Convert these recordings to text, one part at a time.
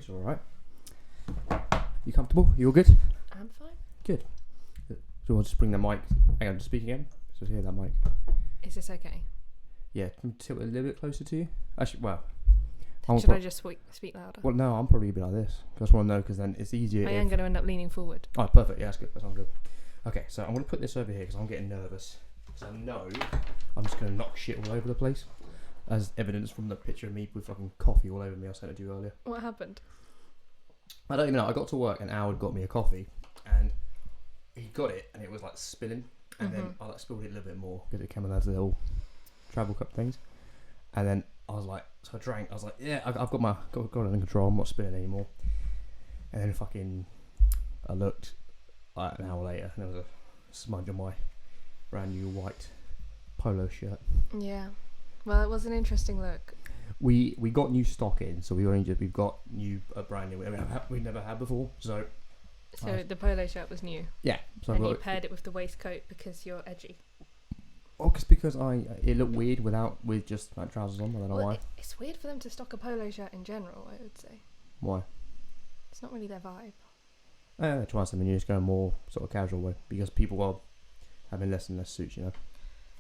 It's all right. You comfortable? You all good? I'm fine. Good. So I'll just bring the mic. Hang on, just speak again. Just hear that mic. Is this okay? Yeah, can you tilt it a little bit closer to you? Actually, well. Should I just speak louder? Well, no, I'm probably a bit like this. I just want to know because then it's easier. I am going to end up leaning forward. Oh, perfect. Yeah, that's good. That sounds good. Okay, so I'm going to put this over here because I'm getting nervous. Because I know I'm just going to knock shit all over the place. As evidence from the picture of me with fucking coffee all over me I sent it to you earlier. What happened? I don't even know. I got to work and Howard got me a coffee and he got it and it was like spilling. And then I like spilled it a little bit more because it came in those little travel cup things. And then I was like, so I drank. I was like, yeah, I've got it under control. I'm not spilling anymore. And then fucking, I looked like an hour later, and there was a smudge on my brand new white polo shirt. Yeah, well, it was an interesting look. We got new stock in, so we've got a brand new we never had before. So the polo shirt was new. Yeah, so and you paired it with the waistcoat because you're edgy. Oh, because it looked weird with just like trousers on. I don't know why. It's weird for them to stock a polo shirt in general, I would say. Why? It's not really their vibe. They're trying something new, just going more sort of casual way because people are having less and less suits, you know.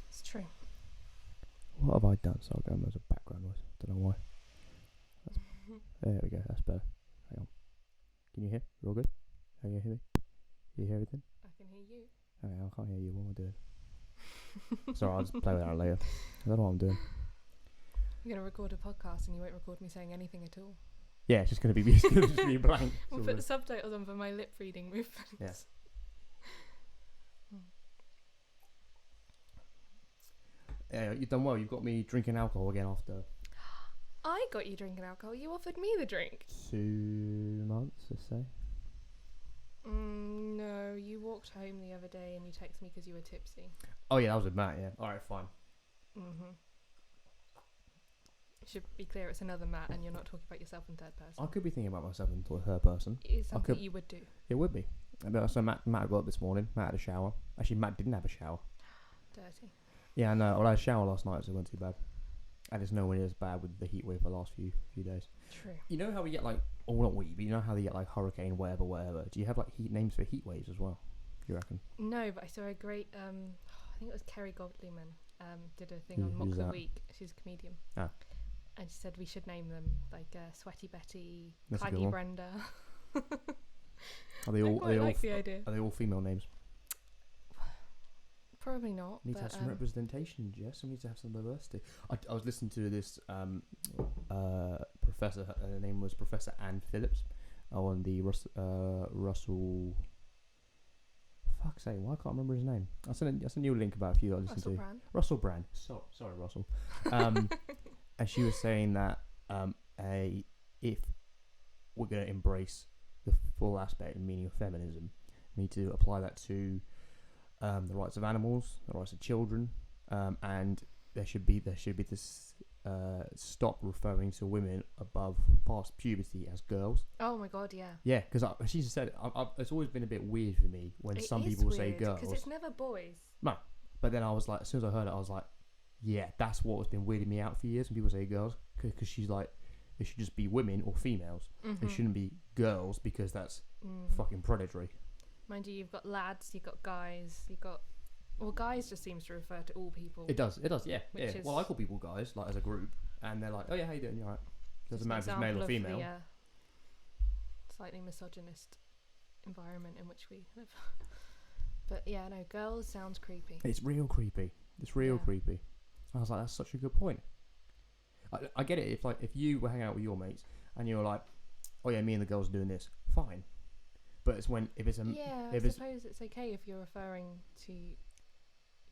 It's true. What have I done? So I'll go as a background noise. Don't know why. There we go. That's better. Hang on. Can you hear? We're all good? Can you hear me? Can you hear everything? I can hear you. Okay, I can't hear you. What am I doing? Sorry, I'll just play with that later. I don't know what I'm doing. You're going to record a podcast and you won't record me saying anything at all. Yeah, it's just going to be blank. We'll put subtitles on for my lip reading movements. Yes. Yeah, you've done well. You've got me drinking alcohol again after... I got you drinking alcohol. You offered me the drink. 2 months, let's say. No, you walked home the other day and you texted me because you were tipsy. Oh yeah, that was with Matt, yeah. Alright, fine. Should be clear, it's another Matt and you're not talking about yourself in third person. I could be thinking about myself in third person. It's something you would do. It would be. So Matt got up this morning. Matt had a shower. Actually, Matt didn't have a shower. Dirty. Yeah, I know. Well, I had a shower last night, so it wasn't too bad. And it's nowhere near as bad with the heat wave for the last few days. True. You know how we get like, or not we, but you know how they get like hurricane, whatever. Do you have like names for heat waves as well? Do you reckon? No, but I saw a great, I think it was Kerry Godliman, did a thing on Mock the Week. She's a comedian. Ah. And she said we should name them like Sweaty Betty, That's Claggy Brenda. Are they all? the idea. Are they all female names? Probably not. We need to have some representation, Jess. We need to have some diversity. I was listening to this professor. Her name was Professor Anne Phillips on the Russell. Fuck's sake! Why I can't remember his name? I sent you a link about a few that I listened to. Russell Brand. Sorry, Russell. And she was saying that if we're going to embrace the full aspect and meaning of feminism, we need to apply that to the rights of animals, the rights of children, and there should be this stop referring to women above past puberty as girls. Oh my god, yeah. Yeah, because she said it's always been a bit weird for me when some people say girls. Because it's never boys. No, but then I was like, as soon as I heard it, I was like, yeah, that's what has been weirding me out for years when people say girls, because she's like, it should just be women or females. It shouldn't be girls because that's fucking predatory. Mind you, you've got lads, you've got guys, guys just seems to refer to all people. It does, yeah. Well, I call people guys, like as a group, and they're like, oh yeah, how you doing? You alright? Doesn't matter if it's male or female. The, slightly misogynist environment in which we live. But yeah, no, girls sounds creepy. It's real creepy. Creepy. I was like, that's such a good point. I get it. If you were hanging out with your mates and you're like, oh yeah, me and the girls are doing this, fine. But it's I suppose it's okay if you're referring to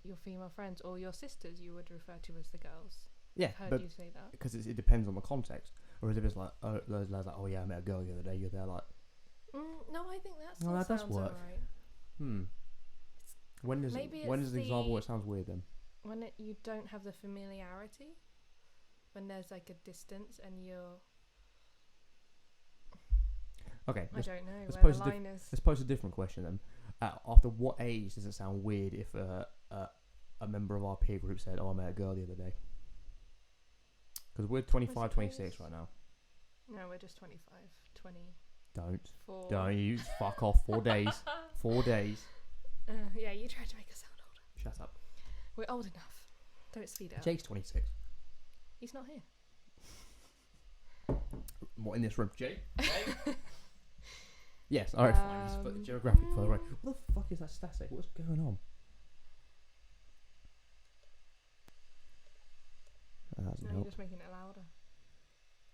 your female friends or your sisters. You would refer to as the girls. Yeah, I've heard you say that because it depends on the context. Whereas if it's like, oh, those lads like, oh yeah, I met a girl the other day. You're there like, no, I think that sounds alright. When is an example where it sounds weird then? When you don't have the familiarity, when there's like a distance and you're. Okay, I don't know where the line is. Let's pose a different question then. After what age does it sound weird if a member of our peer group said, oh, I met a girl the other day? Because we're 25, 26 right now. No, we're just 25, 20. Don't you fuck off. 4 days. 4 days. Yeah, you tried to make us sound older. Shut up. We're old enough. Don't speed it up. Jake's 26. He's not here. What, in this room? Jake? Yes, alright, fine. He's geographic further away. What the fuck is that static? What's going on? That hasn't You're helped. just making it louder.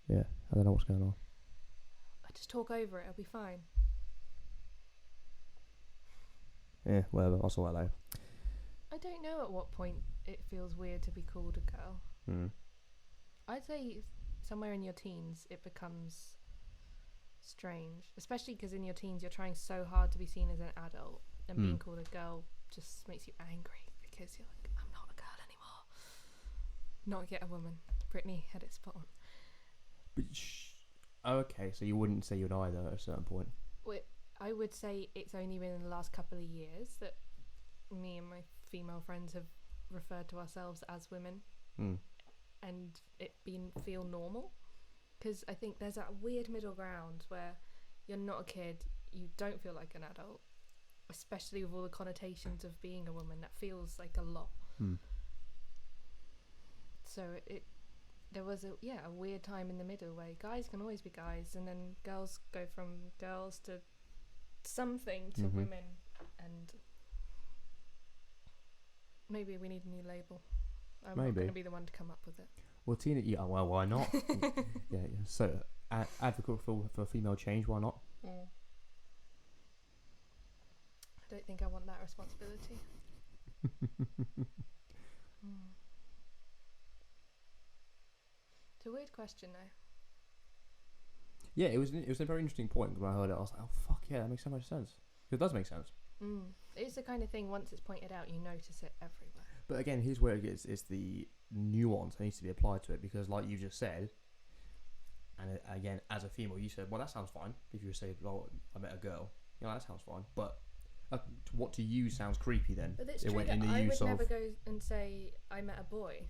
Yeah, I don't know what's going on. I just talk over it. It'll be fine. Yeah, whatever. I'll sort that later. I don't know at what point it feels weird to be called a girl. I'd say somewhere in your teens it becomes strange, especially because in your teens you're trying so hard to be seen as an adult, and being called a girl just makes you angry because you're like, I'm not a girl anymore. Not yet a woman. Brittany had it spot on. But okay, so you wouldn't say you'd either at a certain point. I would say it's only been in the last couple of years that me and my female friends have referred to ourselves as women, and it feel normal. Because I think there's that weird middle ground where you're not a kid, you don't feel like an adult, especially with all the connotations of being a woman. That feels like a lot. So there was a weird time in the middle where guys can always be guys, and then girls go from girls to something to women, and maybe we need a new label. I'm not going to be the one to come up with it. Well, Tina, yeah, well, why not? yeah. So, advocate for female change, why not? I don't think I want that responsibility. It's a weird question, though. Yeah, it was a very interesting point when I heard it. I was like, oh fuck yeah, that makes so much sense. It does make sense. It's the kind of thing, once it's pointed out, you notice it everywhere. But again, here's where it gets, it's the nuance that needs to be applied to it, because like you just said, and again, as a female, you said, well, that sounds fine. If you say, well, I met a girl, you know, that sounds fine. But what to you sounds creepy then? But it's true that I would never go and say, I met a boy.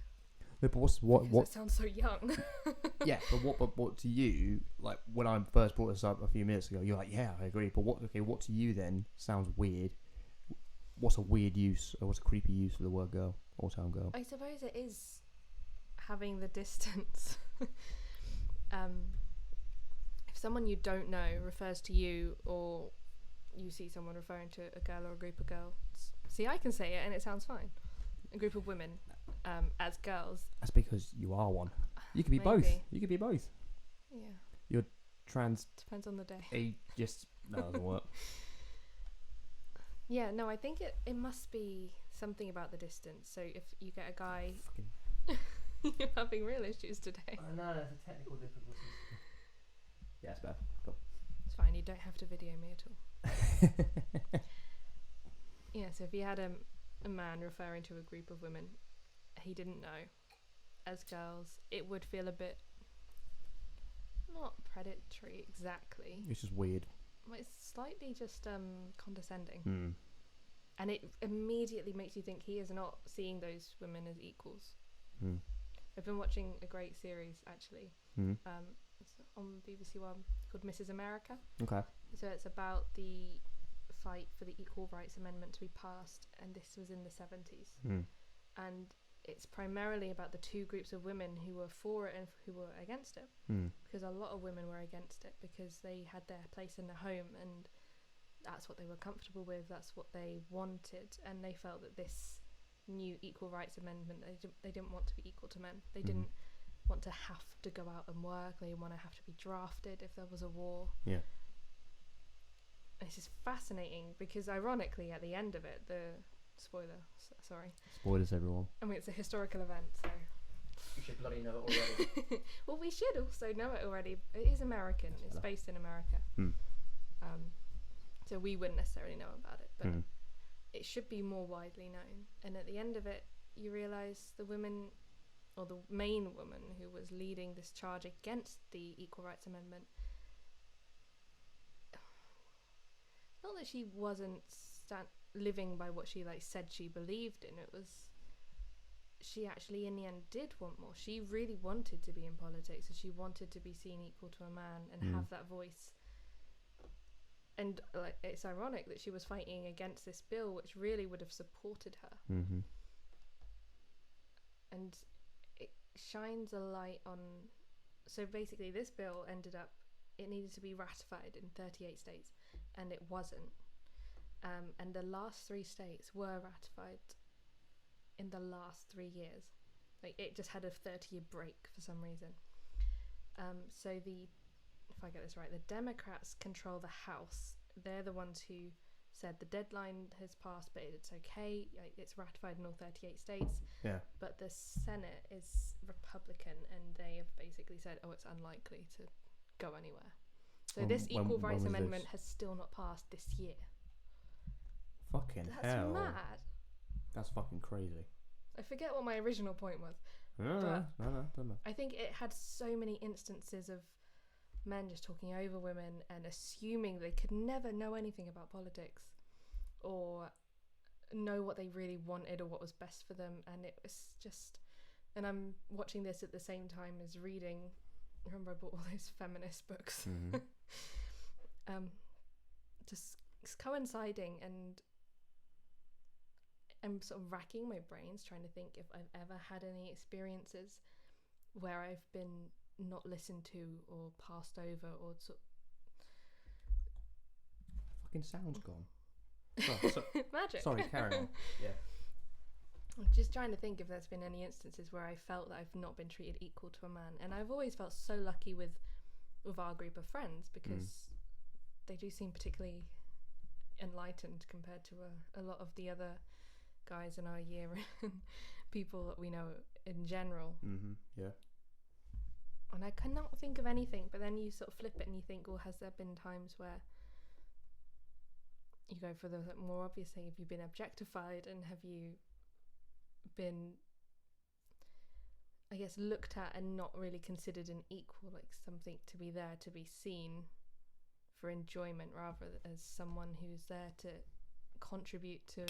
No, but what It sounds so young. Yeah, but what to you, like when I first brought this up a few minutes ago, you're like, yeah, I agree. But what to you then sounds weird? What's a weird use, or what's a creepy use for the word girl or town girl? I suppose it is having the distance. If someone you don't know refers to you, or you see someone referring to a girl or a group of girls, see, I can say it and it sounds fine. A group of women as girls. That's because you are one. You could be both. You could be both. Yeah. You're trans. Depends on the day. No, it doesn't work. Yeah, no, I think it must be something about the distance. So if you get a guy... You're having real issues today. I know, it's a technical difficulty. Yeah, it's bad. Cool. It's fine, you don't have to video me at all. Yeah, so if you had a man referring to a group of women he didn't know as girls, it would feel a bit... not predatory exactly. It's just weird. It's slightly just condescending. And it immediately makes you think he is not seeing those women as equals. I've been watching a great series, actually. It's on BBC One, called Mrs. America. Okay. So it's about the fight for the Equal Rights Amendment to be passed, and this was in the 70s. And it's primarily about the two groups of women who were for it and who were against it. Because a lot of women were against it because they had their place in the home, and that's what they were comfortable with, that's what they wanted, and they felt that this new Equal Rights Amendment, they didn't want to be equal to men. They didn't want to have to go out and work. They didn't want to have to be drafted if there was a war. Yeah. This is fascinating because ironically at the end of it, sorry. Spoilers, everyone. I mean, it's a historical event, so... You should bloody know it already. Well, we should also know it already. It is American. It's based in America. So we wouldn't necessarily know about it, but it should be more widely known. And at the end of it, you realise the women, or the main woman who was leading this charge against the Equal Rights Amendment, not that she wasn't living by what she said she believed in, it was she actually in the end did want more. She really wanted to be in politics, and she wanted to be seen equal to a man and have that voice. And like, it's ironic that she was fighting against this bill which really would have supported her. Mm-hmm. And it shines a light on... So basically this bill ended up, it needed to be ratified in 38 states, and it wasn't. And the last 3 states were ratified in the last 3 years. Like, it just had a 30-year break for some reason. So if I get this right, the Democrats control the House. They're the ones who said the deadline has passed, but it's okay. Like, it's ratified in all 38 states. Yeah. But the Senate is Republican, and they have basically said, oh, it's unlikely to go anywhere. So this Equal Rights Amendment has still not passed this year. Fucking That's hell. mad. That's fucking crazy. I forget what my original point was. No, don't know. I think it had so many instances of men just talking over women and assuming they could never know anything about politics or know what they really wanted or what was best for them. And it was just... And I'm watching this at the same time as reading... Remember I bought all those feminist books. Mm-hmm. Just coinciding, and I'm sort of racking my brains trying to think if I've ever had any experiences where I've been not listened to or passed over or fucking sound's gone. Magic. Sorry, carry on. Yeah. I'm just trying to think if there's been any instances where I felt that I've not been treated equal to a man, and I've always felt so lucky with our group of friends because they do seem particularly enlightened compared to a lot of the other guys in our year and people that we know in general. Yeah. And I cannot think of anything, but then you sort of flip it and you think, well, has there been times where you go for the more obvious thing? Have you been objectified, and have you been, I guess, looked at and not really considered an equal, like something to be there to be seen for enjoyment rather as someone who's there to contribute to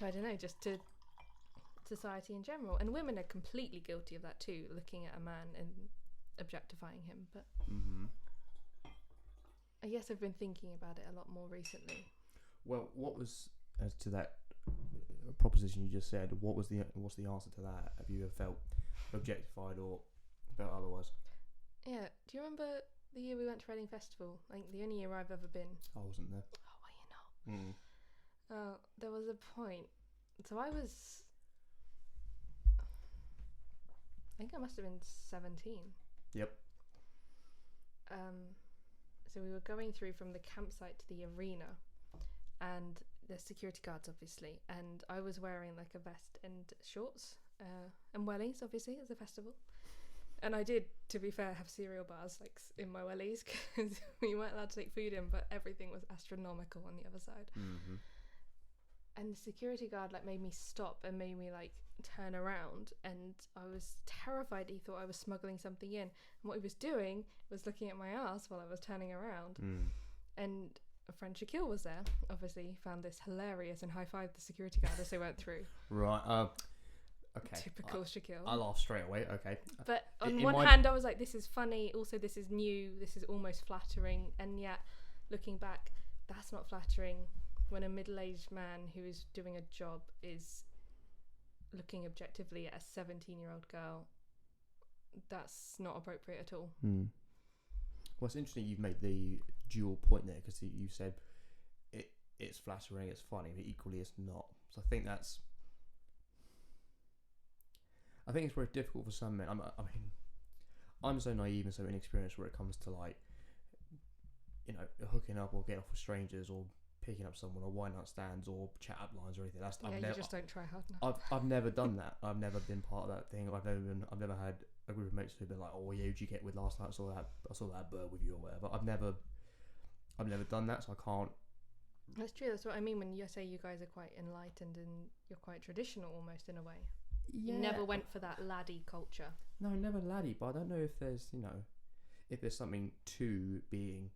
I don't know, just to society in general. And women are completely guilty of that too, looking at a man and objectifying him. But I guess I've been thinking about it a lot more recently. Well, what was, as to that proposition you just said, what's the answer to that? Have you ever felt objectified or felt otherwise? Yeah. Do you remember the year we went to Reading Festival? Like the only year I've ever been. I wasn't there. Oh, were you not? There was a point. So I think I must have been 17. Yep. So we were going through from the campsite to the arena, and the security guards obviously, and I was wearing like a vest and shorts and wellies, obviously, as a festival. And I did, to be fair, have cereal bars like in my wellies because we weren't allowed to take food in, but everything was astronomical on the other side. And the security guard like made me stop and made me like turn around, and I was terrified. He thought I was smuggling something in, and what he was doing was looking at my ass while I was turning around. And a friend Tequila was there, obviously found this hilarious and high-fived the security guard as they went through. Right. Okay. Typical Shaquille. I laughed straight away. Okay. But on one hand, I was like, this is funny. Also, this is new. This is almost flattering. And yet, looking back, that's not flattering when a middle-aged man who is doing a job is looking objectively at a 17-year-old girl. That's not appropriate at all. Well, it's interesting you've made the dual point there, because you said it's flattering, it's funny, but equally it's not. So I think it's very difficult for some men. I'm so naive and so inexperienced where it comes to, like, you know, hooking up or getting off with strangers or picking up someone or wine night stands or chat up lines or anything. You just don't try hard enough. I've never done that. I've never been part of that thing. I've never had a group of mates who've been like, oh yeah, who'd you get with last night? I saw that bird with you or whatever. I've never done that, so I can't. That's true. That's what I mean when you say you guys are quite enlightened and you're quite traditional almost in a way. Yeah. You never went for that laddie culture. No, never laddie. But I don't know if there's something to being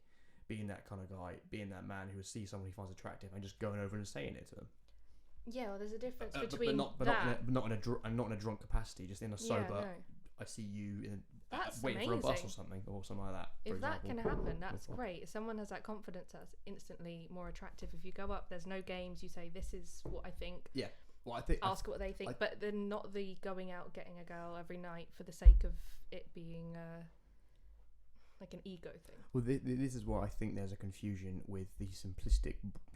being that kind of guy, being that man who would see someone he finds attractive and just going over and saying it to them. Yeah, well, there's a difference between not in a drunk capacity, just in a sober. Yeah, no. I see you That's waiting amazing. for a bus or something like that. If that example. can happen, that's great. If someone has that confidence, that's instantly more attractive. If you go up, there's no games. You say, "This is what I think." Yeah. Well, I think ask what they think, but then not the going out getting a girl every night for the sake of it being like an ego thing. Well, this is why I think there's a confusion with the simplistic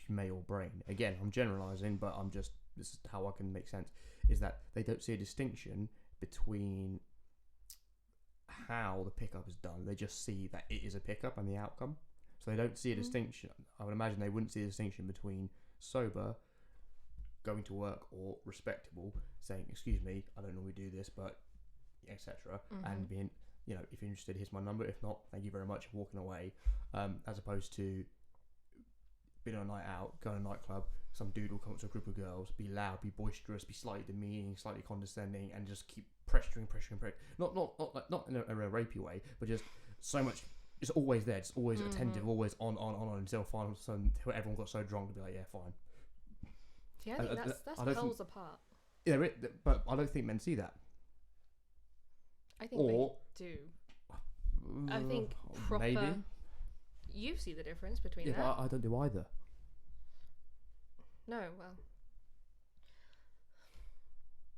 male brain. Again, I'm generalising, but this is how I can make sense. Is that they don't see a distinction between how the pickup is done. They just see that it is a pickup and the outcome. So they don't see a distinction. I would imagine they wouldn't see a distinction between sober, going to work, or respectable, saying, "Excuse me, I don't normally do this, but etc." And being, if you're interested, here's my number. If not, thank you very much. Walking away, as opposed to being on a night out, going to a nightclub. Some dude will come up to a group of girls, be loud, be boisterous, be slightly demeaning, slightly condescending, and just keep pressuring. Not in a rapey way, but just so much. It's always there. It's always attentive, always on until final. Everyone got so drunk to be like, yeah, fine. See, I think that's poles apart. Yeah, but I don't think men see that. I think they do. I think proper. Maybe. You see the difference between that. Yeah, but I don't do either. No, well.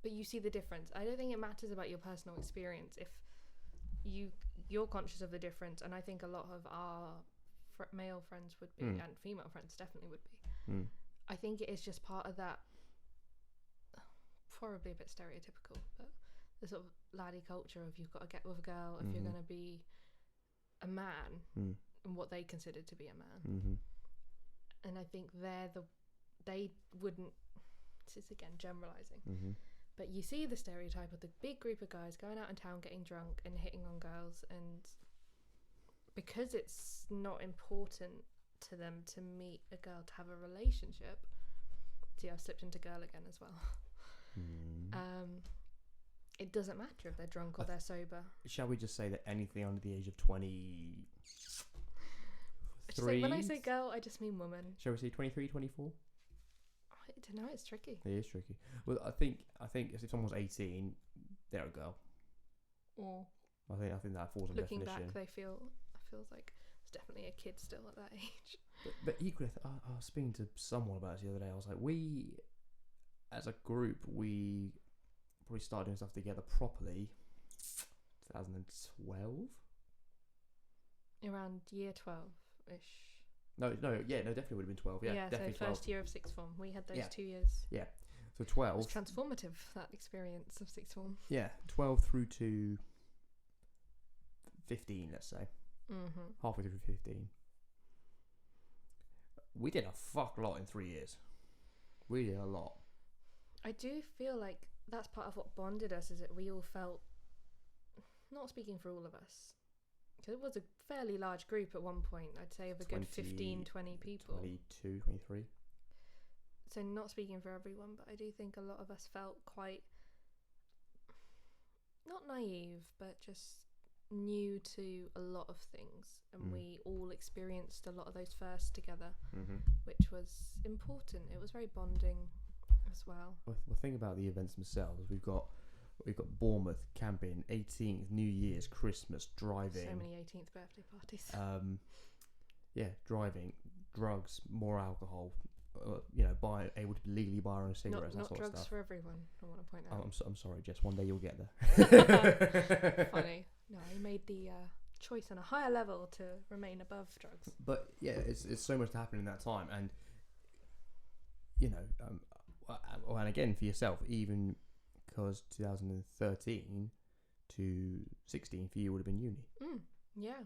But you see the difference. I don't think it matters about your personal experience. If you're conscious of the difference, and I think a lot of our male friends would be, and female friends definitely would be. I think it is just part of that, probably a bit stereotypical, but the sort of laddie culture of you've got to get with a girl if you're going to be a man, and what they consider to be a man. And I think they wouldn't, this is again generalising, but you see the stereotype of the big group of guys going out in town getting drunk and hitting on girls, and because it's not important to them to meet a girl to have a relationship. See, I've slipped into girl again as well. It doesn't matter if they're drunk or they're sober. Shall we just say that anything under the age of 23? When I say girl, I just mean woman. Shall we say 23, 24? I don't know, it's tricky. It is tricky. Well, I think if someone's 18, they're a girl. Or I think that falls on looking definition. back, feels like it's definitely a kid still at that age. But equally, I was speaking to someone about it the other day. I was like, we, as a group, we probably started doing stuff together properly 2012? Around year 12-ish. No, definitely would have been 12. Yeah, definitely so 12. First year of sixth form. We had those 2 years. Yeah, so 12. It was transformative, that experience of sixth form. Yeah, 12 through to 15, let's say. Halfway through 15. We did a fuck lot in 3 years. We did a lot. I do feel like that's part of what bonded us, is that we all felt, not speaking for all of us, because it was a fairly large group at one point, I'd say of a good 15, 20 people. 22, 23. So not speaking for everyone, but I do think a lot of us felt quite, not naive, but just new to a lot of things, and we all experienced a lot of those firsts together, which was important. It was very bonding as well. Well, think about the events themselves. We've got Bournemouth, camping, 18th, New Year's, Christmas, driving. So many 18th birthday parties. Driving, drugs, more alcohol. Able to legally buy our own cigarettes. Not that sort drugs of stuff. For everyone. I want to point out. I'm sorry, Jess. One day you'll get there. Funny. No, I made the choice on a higher level to remain above drugs. But yeah, it's so much to happen in that time, and and again for yourself, even because 2013 to 16 for you would have been uni. Yeah.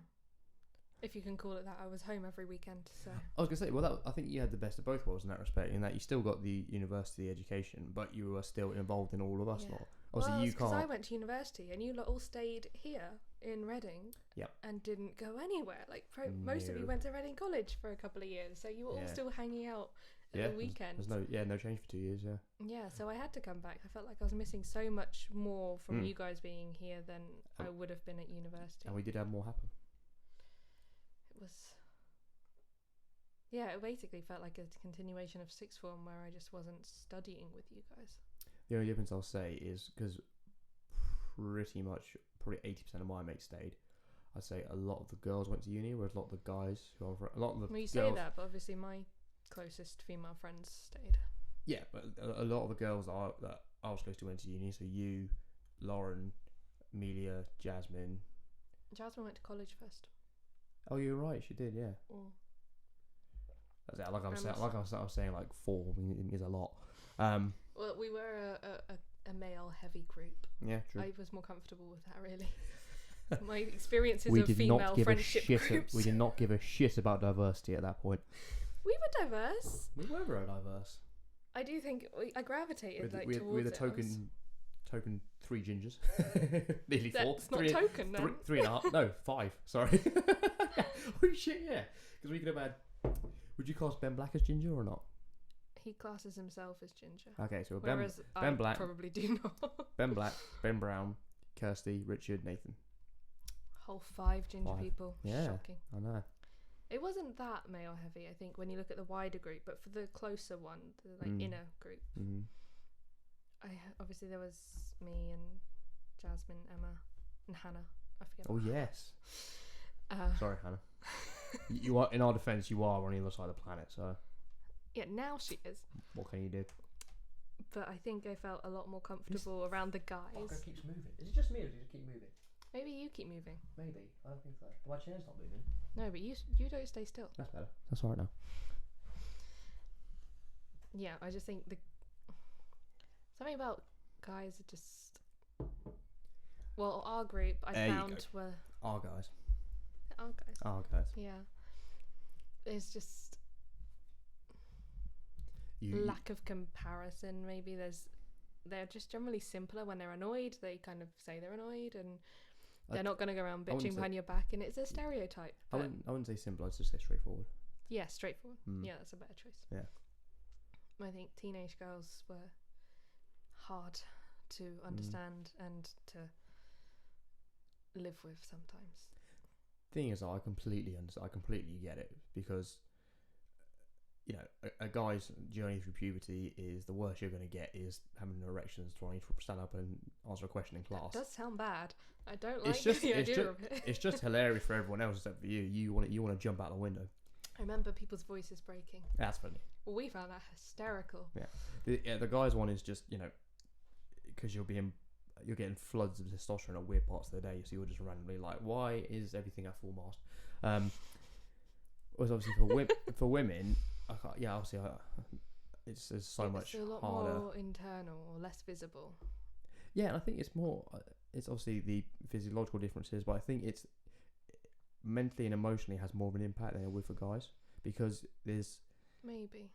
If you can call it that. I was home every weekend, so... I was going to say, I think you had the best of both worlds in that respect, in that you still got the university education, but you were still involved in all of us lot. Obviously, because I went to university, and you lot all stayed here in Reading, and didn't go anywhere. Like, most of you went to Reading College for a couple of years, so you were all still hanging out at the weekend. There's no change for 2 years, Yeah, so I had to come back. I felt like I was missing so much more from you guys being here than I would have been at university. And we did have more happen. It was Yeah, it basically felt like a continuation of sixth form where I just wasn't studying with you guys. The only difference I'll say is because pretty much probably 80% of my mates stayed. I'd say a lot of the girls went to uni, whereas a lot of the guys who are a lot of the Well, you girls, say that, but obviously my closest female friends stayed. Yeah, but a lot of the girls that I was close to went to uni. So you, Lauren, Amelia, Jasmine. Jasmine went to college first. Oh, you're right. She did. Yeah. Mm. That's it. Like I was saying, like 4 is a lot. Well, we were a male heavy group. Yeah, true. I was more comfortable with that, really. My experiences of female friendship groups. We did not give a shit about diversity at that point. We were diverse. We were very diverse. I do think I gravitated towards we're the token 3 gingers. Nearly 4. That's not token, then. 3.5. No, 5. Sorry. Oh shit, yeah. Because we could have had. Would you class Ben Black as ginger or not? He classes himself as ginger. Okay, so whereas Ben Black probably do not. Ben Black, Ben Brown, Kirsty, Richard, Nathan. Whole 5 ginger people. Yeah, shocking. I know. It wasn't that male heavy, I think, when you look at the wider group, but for the closer one, the inner group, obviously there was me and Jasmine, Emma, and Hannah. I forget. Oh yes. Sorry, Hannah. You are, in our defence, you are on the other side of the planet, so. Yeah, now she is. What can you do? But I think I felt a lot more comfortable around the guys. Fucker keeps moving. Is it just me or does it keep moving? Maybe you keep moving. Maybe. I don't think so. My chair's not moving. No, but you don't stay still. That's better. That's alright now. Yeah, I just think something about guys are just. Well, our group I found were our guys. Our guys. Yeah. There's just lack of comparison. Maybe they're just generally simpler when they're annoyed. They kind of say they're annoyed and. They're not going to go around bitching behind your back, and it's a stereotype. I wouldn't say simple. I'd just say straightforward. Yeah, straightforward. Yeah, that's a better choice. Yeah. I think teenage girls were hard to understand and to live with sometimes. Thing is, I completely get it because, you know, a guy's journey through puberty is the worst you're going to get is having an erection, trying to stand up and answer a question in class. That does sound bad. I don't like the idea of it. It's just hilarious for everyone else except for you. You want to jump out the window. I remember people's voices breaking. That's funny. Well, we found that hysterical. Yeah. The guys one is just, you know, because you're getting floods of testosterone at weird parts of the day, so you're just randomly like, why is everything at full mast? Whereas obviously for women. Obviously, it's so much harder. It's a lot more internal or less visible. Yeah, and I think it's more. It's obviously the physiological differences, but I think it's mentally and emotionally has more of an impact than it would for guys because there's. Maybe.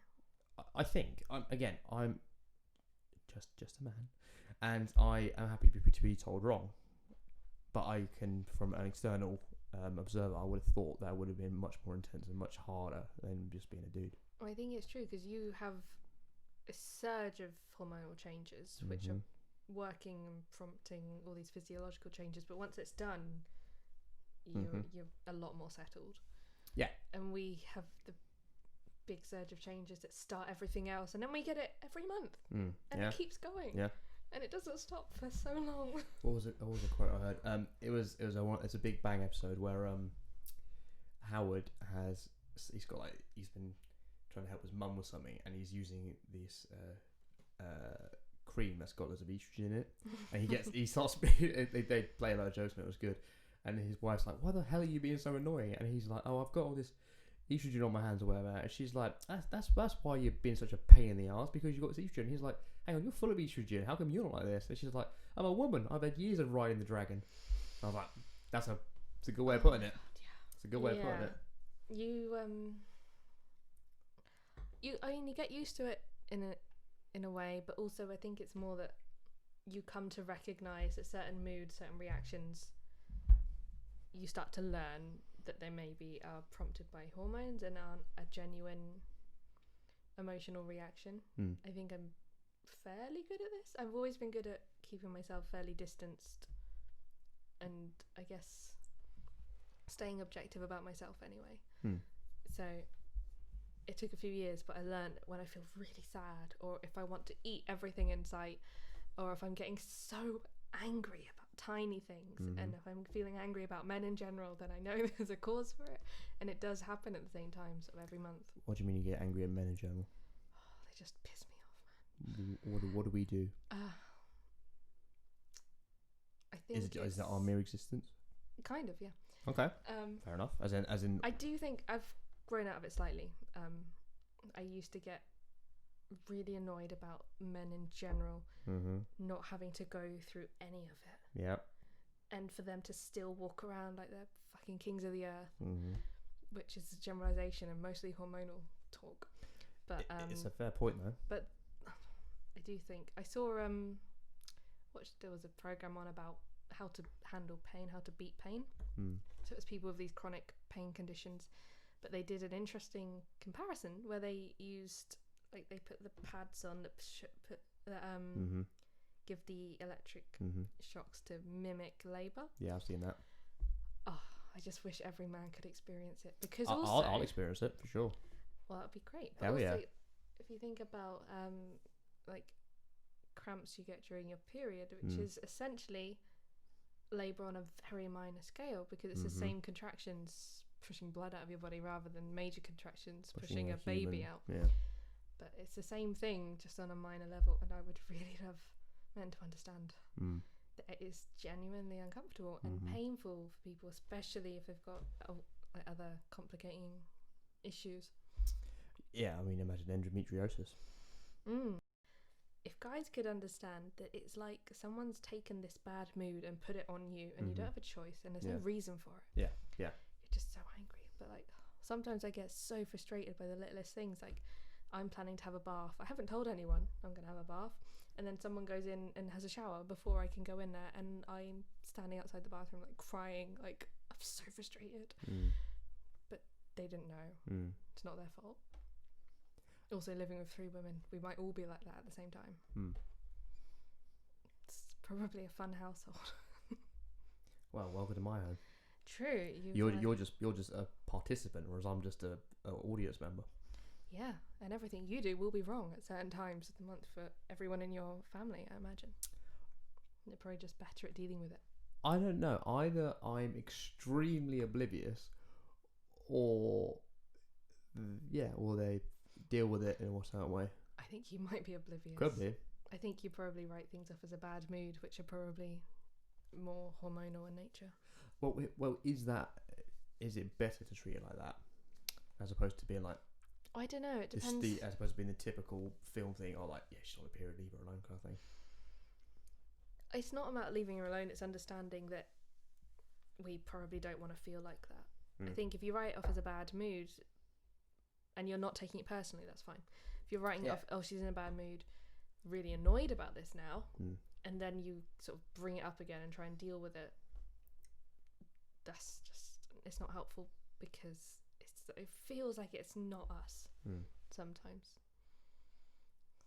I think I'm just a man, and I am happy to be told wrong, but I can, from an external observer, I would have thought that would have been much more intense and much harder than just being a dude. I think it's true because you have a surge of hormonal changes which are working and prompting all these physiological changes, but once it's done you're a lot more settled. Yeah. And we have the big surge of changes that start everything else, and then we get it every month and it keeps going. Yeah. And it doesn't stop for so long. What was a quote I heard? It's a Big Bang episode where Howard he's been trying to help his mum with something, and he's using this cream that's got loads of estrogen in it, and he starts they play a lot of jokes and it was good, and his wife's like, why the hell are you being so annoying? And he's like, oh, I've got all this estrogen on my hands or whatever, and she's like, that's why you're being such a pain in the arse, because you've got this estrogen. He's like, hang on, you're full of estrogen, how come you're not like this? And she's like, I'm a woman, I've had years of riding the dragon. And I was like, it's a good way of putting it. It's a good way of putting it. You get used to it in a way, but also I think it's more that you come to recognise that certain moods, certain reactions, you start to learn that they maybe are prompted by hormones and aren't a genuine emotional reaction. I think I'm fairly good at this. I've always been good at keeping myself fairly distanced and I guess staying objective about myself anyway. So it took a few years, but I learned when I feel really sad, or if I want to eat everything in sight, or if I'm getting so angry about tiny things, and if I'm feeling angry about men in general, then I know there's a cause for it, and it does happen at the same time, sort of every month. What do you mean you get angry at men in general? Oh, they just piss me off, man. What do we do? I think is that our mere existence? Kind of, yeah. Okay. Fair enough. As in. I do think I've grown out of it slightly. I used to get really annoyed about men in general not having to go through any of it. Yep. And for them to still walk around like they're fucking kings of the earth, which is a generalisation and mostly hormonal talk. But it's a fair point though. But I do think I saw there was a program on about how to handle pain, how to beat pain. So it was people with these chronic pain conditions, but they did an interesting comparison where they used, like, they put the pads on that give the electric shocks to mimic labour. Yeah, I've seen that. Oh, I just wish every man could experience it, because I'll experience it for sure. Well, that'd be great. But Hell also, yeah. if you think about like cramps you get during your period, which is essentially labour on a very minor scale, because it's the same contractions pushing blood out of your body rather than major contractions pushing a baby out. Yeah. But it's the same thing, just on a minor level, and I would really love men to understand that it is genuinely uncomfortable and painful for people, especially if they've got like other complicating issues. Yeah, I mean, imagine endometriosis. If guys could understand that it's like someone's taken this bad mood and put it on you, and you don't have a choice, and there's no reason for it. Yeah. You're just so angry. But like, sometimes I get so frustrated by the littlest things. Like, I'm planning to have a bath. I haven't told anyone I'm going to have a bath. And then someone goes in and has a shower before I can go in there, and I'm standing outside the bathroom, like, crying. Like, I'm so frustrated. But they didn't know. It's not their fault. Also, living with 3 women, we might all be like that at the same time. It's probably a fun household. Well, welcome to my home. True. You're just a participant, whereas I'm just a audience member. Yeah, and everything you do will be wrong at certain times of the month for everyone in your family, I imagine. They're probably just better at dealing with it. I don't know. Either I'm extremely oblivious, or they deal with it in a certain way. I think you might be oblivious. Could be. I think you probably write things off as a bad mood, which are probably more hormonal in nature. Well, is it better to treat it like that, as opposed to being like, I don't know, it depends. As opposed to being the typical film thing, or like, yeah, she's on a period, leave her alone kind of thing. It's not about leaving her alone, it's understanding that we probably don't want to feel like that. I think if you write it off as a bad mood and you're not taking it personally, that's fine. If you're writing it off, oh, she's in a bad mood, really annoyed about this now, and then you sort of bring it up again and try and deal with it, that's just, it's not helpful, because it feels like it's not us sometimes.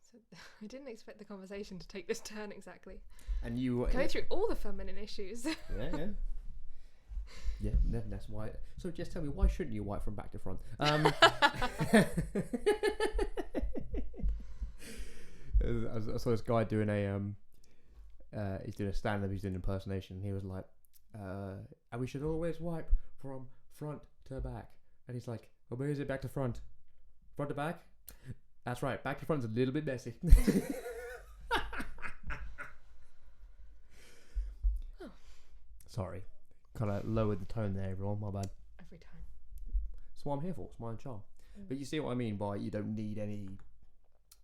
So I didn't expect the conversation to take this turn exactly. And you go through all the feminine issues. Yeah, that's why. So just tell me, why shouldn't you wipe from back to front? I saw this guy doing he's doing a stand-up, he's doing an impersonation, and he was like, and we should always wipe from front to back. And he's like, well, where is it back to front? Front to back? That's right, back to front's a little bit messy. Oh. Sorry. Kind of lowered the tone there, everyone, my bad. Every time. That's what I'm here for, it's my charm. But you see what I mean by you don't need any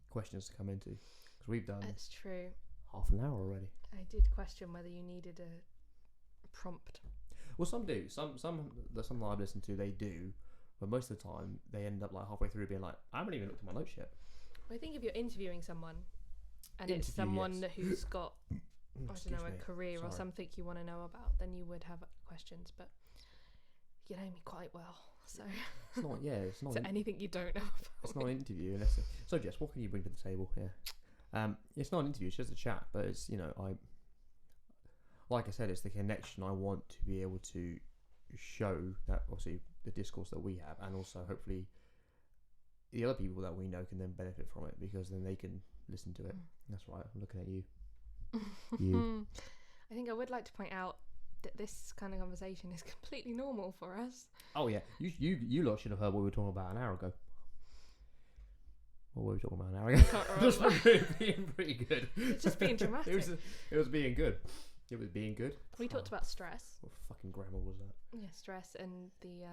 questions to come into. Because we've done... That's true. Half an hour already. I did question whether you needed a prompt. Well, some do. Some that I've listened to, they do. But most of the time, they end up like halfway through being like, I haven't even looked at my notes yet. Well, I think if you're interviewing someone, and it's someone who's got, I don't know, a career or something you want to know about, then you would have questions. But you know me quite well, so it's not. Yeah, it's not. So anything you don't know about. It's not an interview, unless. So Jess, what can you bring to the table? Yeah, it's not an interview. It's just a chat. But it's like I said, it's the connection I want to be able to show that, obviously, the discourse that we have, and also hopefully the other people that we know can then benefit from it, because then they can listen to it. That's right. I'm looking at you. You. I think I would like to point out that this kind of conversation is completely normal for us. Oh yeah, you lot should have heard what we were talking about an hour ago. What were we talking about an hour ago? Just being pretty good. It's just being dramatic. It was being good. It was being good. We talked about stress. What fucking grammar was that? Yeah, stress and the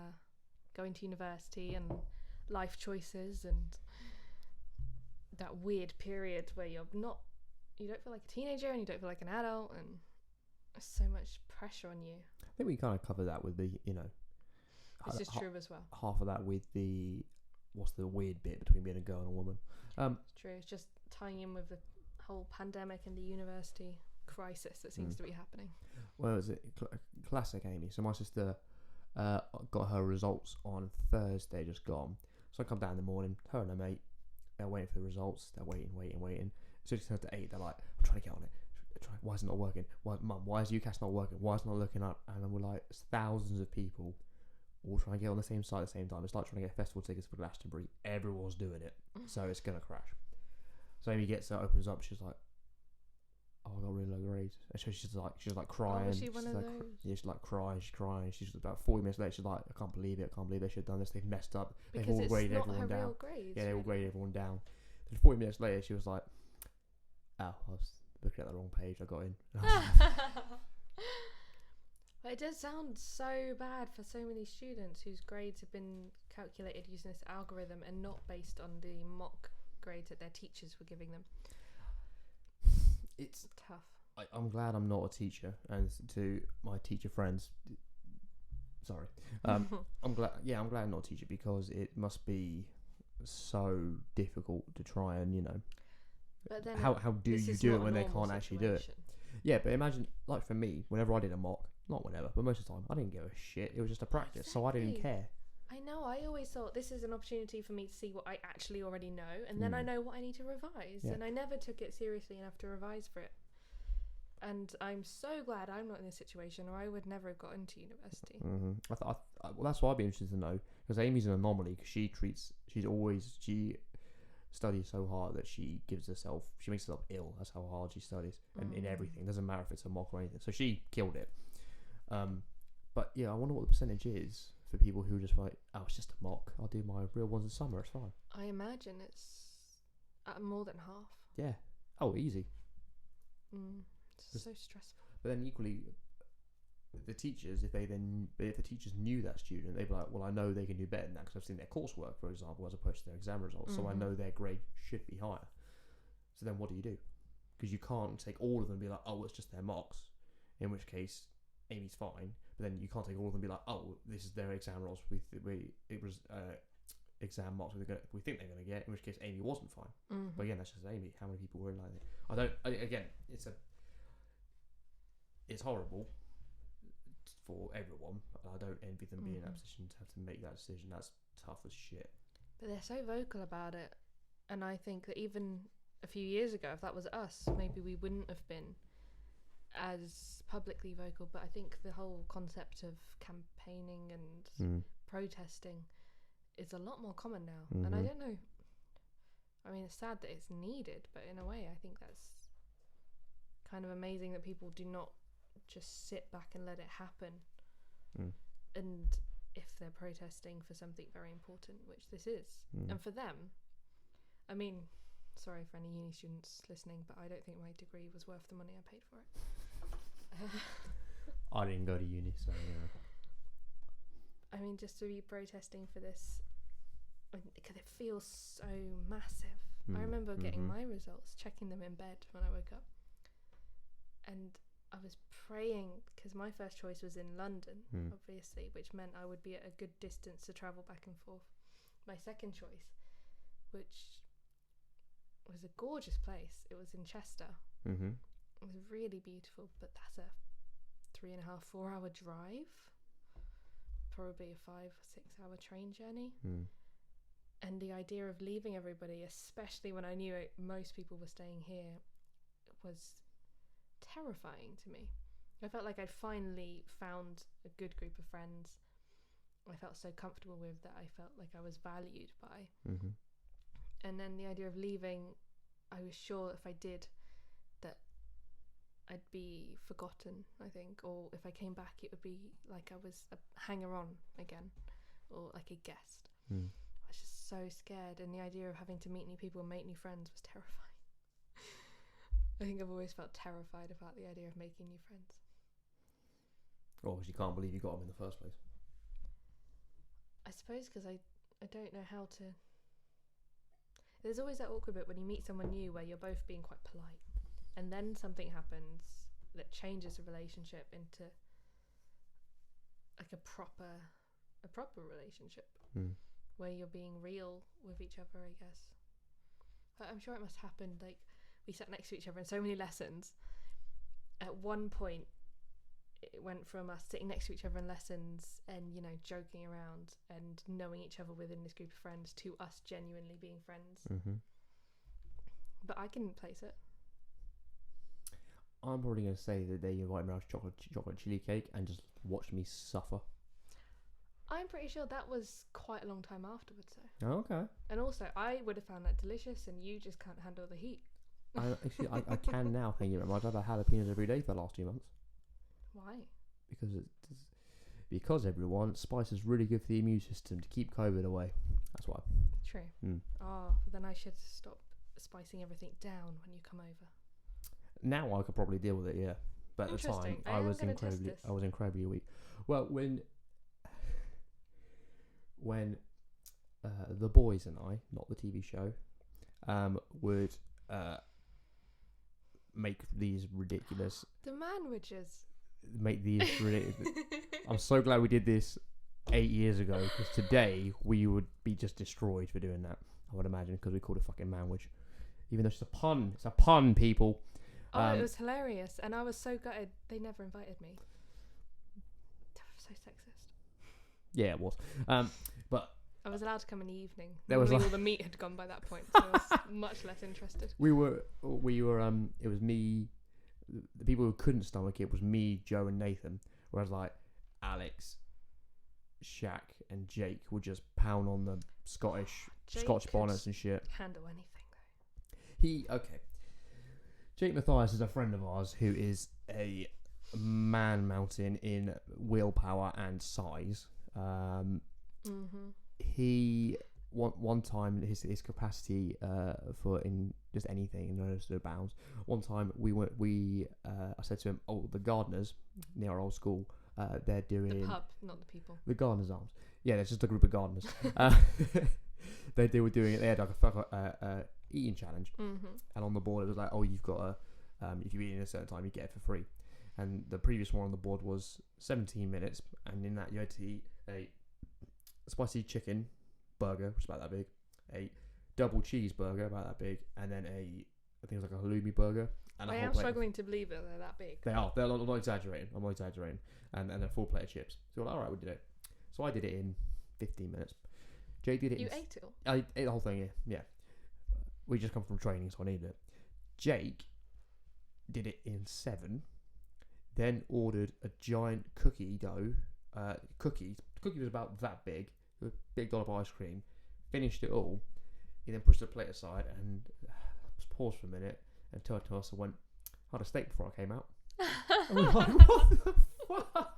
going to university and life choices and that weird period where you don't feel like a teenager and you don't feel like an adult, and there's so much pressure on you. I think we kind of covered that with the, This is true as well. Half of that with the, what's the weird bit between being a girl and a woman. It's true. It's just tying in with the whole pandemic and the university crisis that seems to be happening. Well, is it classic Amy? So my sister got her results on Thursday, just gone. So I come down in the morning, her and her mate, they're waiting for the results. They're waiting. So it's 8, they're like, I'm trying to get on it. Why is it not working? Mum, why is UCAS not working? Why is it not looking up? And then we're like, it's thousands of people all trying to get on the same site at the same time. It's like trying to get festival tickets for Glastonbury. Everyone's doing it. So it's going to crash. So Amy gets there, opens up, she's like, oh, I got really low grades. And so she's like crying. Oh, was she one of those? Yeah, she's like crying. She's about 40 minutes later, she's like, I can't believe it. They should have done this. They've messed up. Because they've all graded it's not everyone her down. real grades. Yeah, they all graded everyone down. Then 40 minutes later, she was like, oh, I was looking at the wrong page. I got in. But it does sound so bad for so many students whose grades have been calculated using this algorithm and not based on the mock grades that their teachers were giving them. It's tough. I'm glad I'm not a teacher, and to my teacher friends, sorry. I'm glad I'm not a teacher, because it must be so difficult to try and, But then how do you do it when they can't actually do it? Yeah, but imagine, like for me, whenever I did a mock, not whenever, but most of the time, I didn't give a shit. It was just a practice, so I didn't care. I know, I always thought this is an opportunity for me to see what I actually already know, and then I know what I need to revise. And I never took it seriously enough to revise for it. And I'm so glad I'm not in this situation, or I would never have got into university. Well, that's what I'd be interested to know, because Amy's an anomaly, because she studies so hard that she makes herself ill. That's how hard she studies, and in everything. It doesn't matter if it's a mock or anything. So she killed it. But yeah, I wonder what the percentage is for people who are just like, oh, it's just a mock. I'll do my real ones in summer. It's fine. I imagine it's at more than half. Yeah. Oh, easy. It's so stressful. But then equally, the teachers, if the teachers knew that student, they'd be like, well, I know they can do better than that because I've seen their coursework, for example, as opposed to their exam results. So I know their grade should be higher. So then what do? Because you can't take all of them and be like, oh, it's just their mocks. In which case, Amy's fine. But then you can't take all of them and be like, oh, this is their exam results. It was exam mocks we think they're going to get. In which case, Amy wasn't fine. But again, that's just Amy. How many people were in like that? Again, it's horrible for everyone. I don't envy them being in that position to have to make that decision. That's tough as shit. But they're so vocal about it, and I think that even a few years ago, if that was us, maybe we wouldn't have been as publicly vocal. But I think the whole concept of campaigning and protesting is a lot more common now. And I don't know, I mean, it's sad that it's needed, but in a way I think that's kind of amazing that people do not just sit back and let it happen. And if they're protesting for something very important, which this is, and for them, I mean, sorry for any uni students listening, but I don't think my degree was worth the money I paid for it. I didn't go to uni, so I mean, just to be protesting for this, because it feels so massive. I remember getting my results, checking them in bed when I woke up, and I was praying, because my first choice was in London, obviously, which meant I would be at a good distance to travel back and forth. My second choice, which was a gorgeous place, it was in Chester. It was really beautiful, but that's a 3.5-4 hour drive, probably a 5 or 6 hour train journey. And the idea of leaving everybody, especially when I knew most people were staying here, was terrifying to me. I felt like I'd finally found a good group of friends I felt so comfortable with, that I felt like I was valued by. And then the idea of leaving, I was sure if I did that I'd be forgotten, I think, or if I came back it would be like I was a hanger-on again, or like a guest. I was just so scared, and the idea of having to meet new people and make new friends was terrifying. I think I've always felt terrified about the idea of making new friends. Well, because you can't believe you got them in the first place. I suppose because I don't know how to... There's always that awkward bit when you meet someone new where you're both being quite polite, and then something happens that changes a relationship into like a proper relationship where you're being real with each other, I guess. But I'm sure it must happen. Like, we sat next to each other in so many lessons. At one point, it went from us sitting next to each other in lessons and, you know, joking around and knowing each other within this group of friends to us genuinely being friends. But I couldn't place it. I'm probably going to say that they invited me out to chocolate chili cake and just watched me suffer. I'm pretty sure that was quite a long time afterwards, though. Oh, okay. And also, I would have found that delicious, and you just can't handle the heat. I can now, thank you very much. I've had jalapenos every day for the last 2 months. Why? Because everyone, spice is really good for the immune system to keep COVID away. That's why. True. Oh, well, then I should stop spicing everything down when you come over. Now I could probably deal with it, yeah. But at the time, I was incredibly weak. Well, when the boys and I, not the TV show, would make these ridiculous... The manwidges. Make these ridiculous... I'm so glad we did this 8 years ago, because today we would be just destroyed for doing that, I would imagine, because we called it fucking manwich. Even though it's a pun. It's a pun, people. It was hilarious, and I was so gutted they never invited me. So sexist. Yeah, it was. But I was allowed to come in the evening. All the meat had gone by that point, so I was much less interested. We were. It was me. The people who couldn't stomach it was me, Joe, and Nathan. Whereas like Alex, Shaq, and Jake would just pound on the Scotch bonnets and shit. Handle anything though. Jake Mathias is a friend of ours who is a man mountain in willpower and size. He one time his capacity for in just anything in those bounds. One time I said to him, the gardeners near our old school, they're doing the pub, not the people. The Gardeners Arms. Yeah, there's just a group of gardeners. They were doing it. They had like a eating challenge, and on the board it was like, you've got to if you eat in a certain time, you get it for free. And the previous one on the board was 17 minutes, and in that you had to eat a spicy chicken burger, which is about that big, a double cheeseburger about that big, and then I think it was like a halloumi burger. And I am struggling to believe that they're that big. They are. They're not exaggerating. I'm not exaggerating. And a full plate of chips. So we're like, all right, we did it. So I did it in 15 minutes. Jake did it. You ate it all? I ate the whole thing. Yeah. We just come from training, so I needed it. Jake did it in 7. Then ordered a giant cookie dough. Cookie was about that big. A big dollop of ice cream. Finished it all. He then pushed the plate aside and paused for a minute and turned to us and went, I had a steak before I came out. And we're like, what the fuck?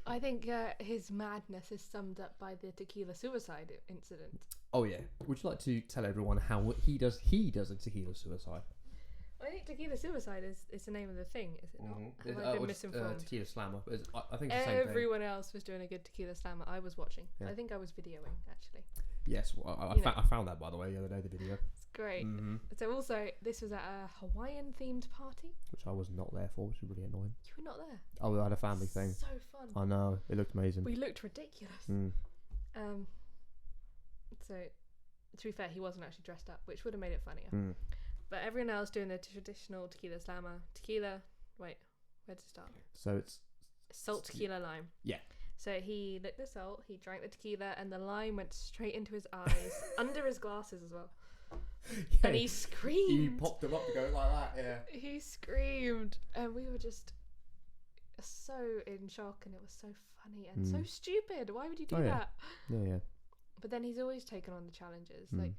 I think his madness is summed up by the Tequila suicide incident. Oh yeah. Would you like to tell everyone how he does a tequila suicide? I think Tequila suicide is the name of the thing, is it not? Have I been misinformed? Tequila slammer. I think it's the same thing. Everyone else was doing a good tequila slammer. I was watching. Yeah. I think I was videoing, actually. Yes, well, I found that, by the way, the other day, the video. It's great. So also, this was at a Hawaiian-themed party. Which I was not there for, which is really annoying. You were not there? Oh, I had a family thing. So fun. I know. It looked amazing. We looked ridiculous. So, to be fair, he wasn't actually dressed up, which would have made it funnier. But everyone else doing the traditional tequila slammer. Tequila, wait, where to start? So it's salt, tequila, lime. Yeah. So he licked the salt, he drank the tequila, and the lime went straight into his eyes, under his glasses as well. Yeah, and he screamed. He popped them up to go like that, yeah. He screamed, and we were just so in shock, and it was so funny and so stupid. Why would you do that? Yeah. But then he's always taken on the challenges. Like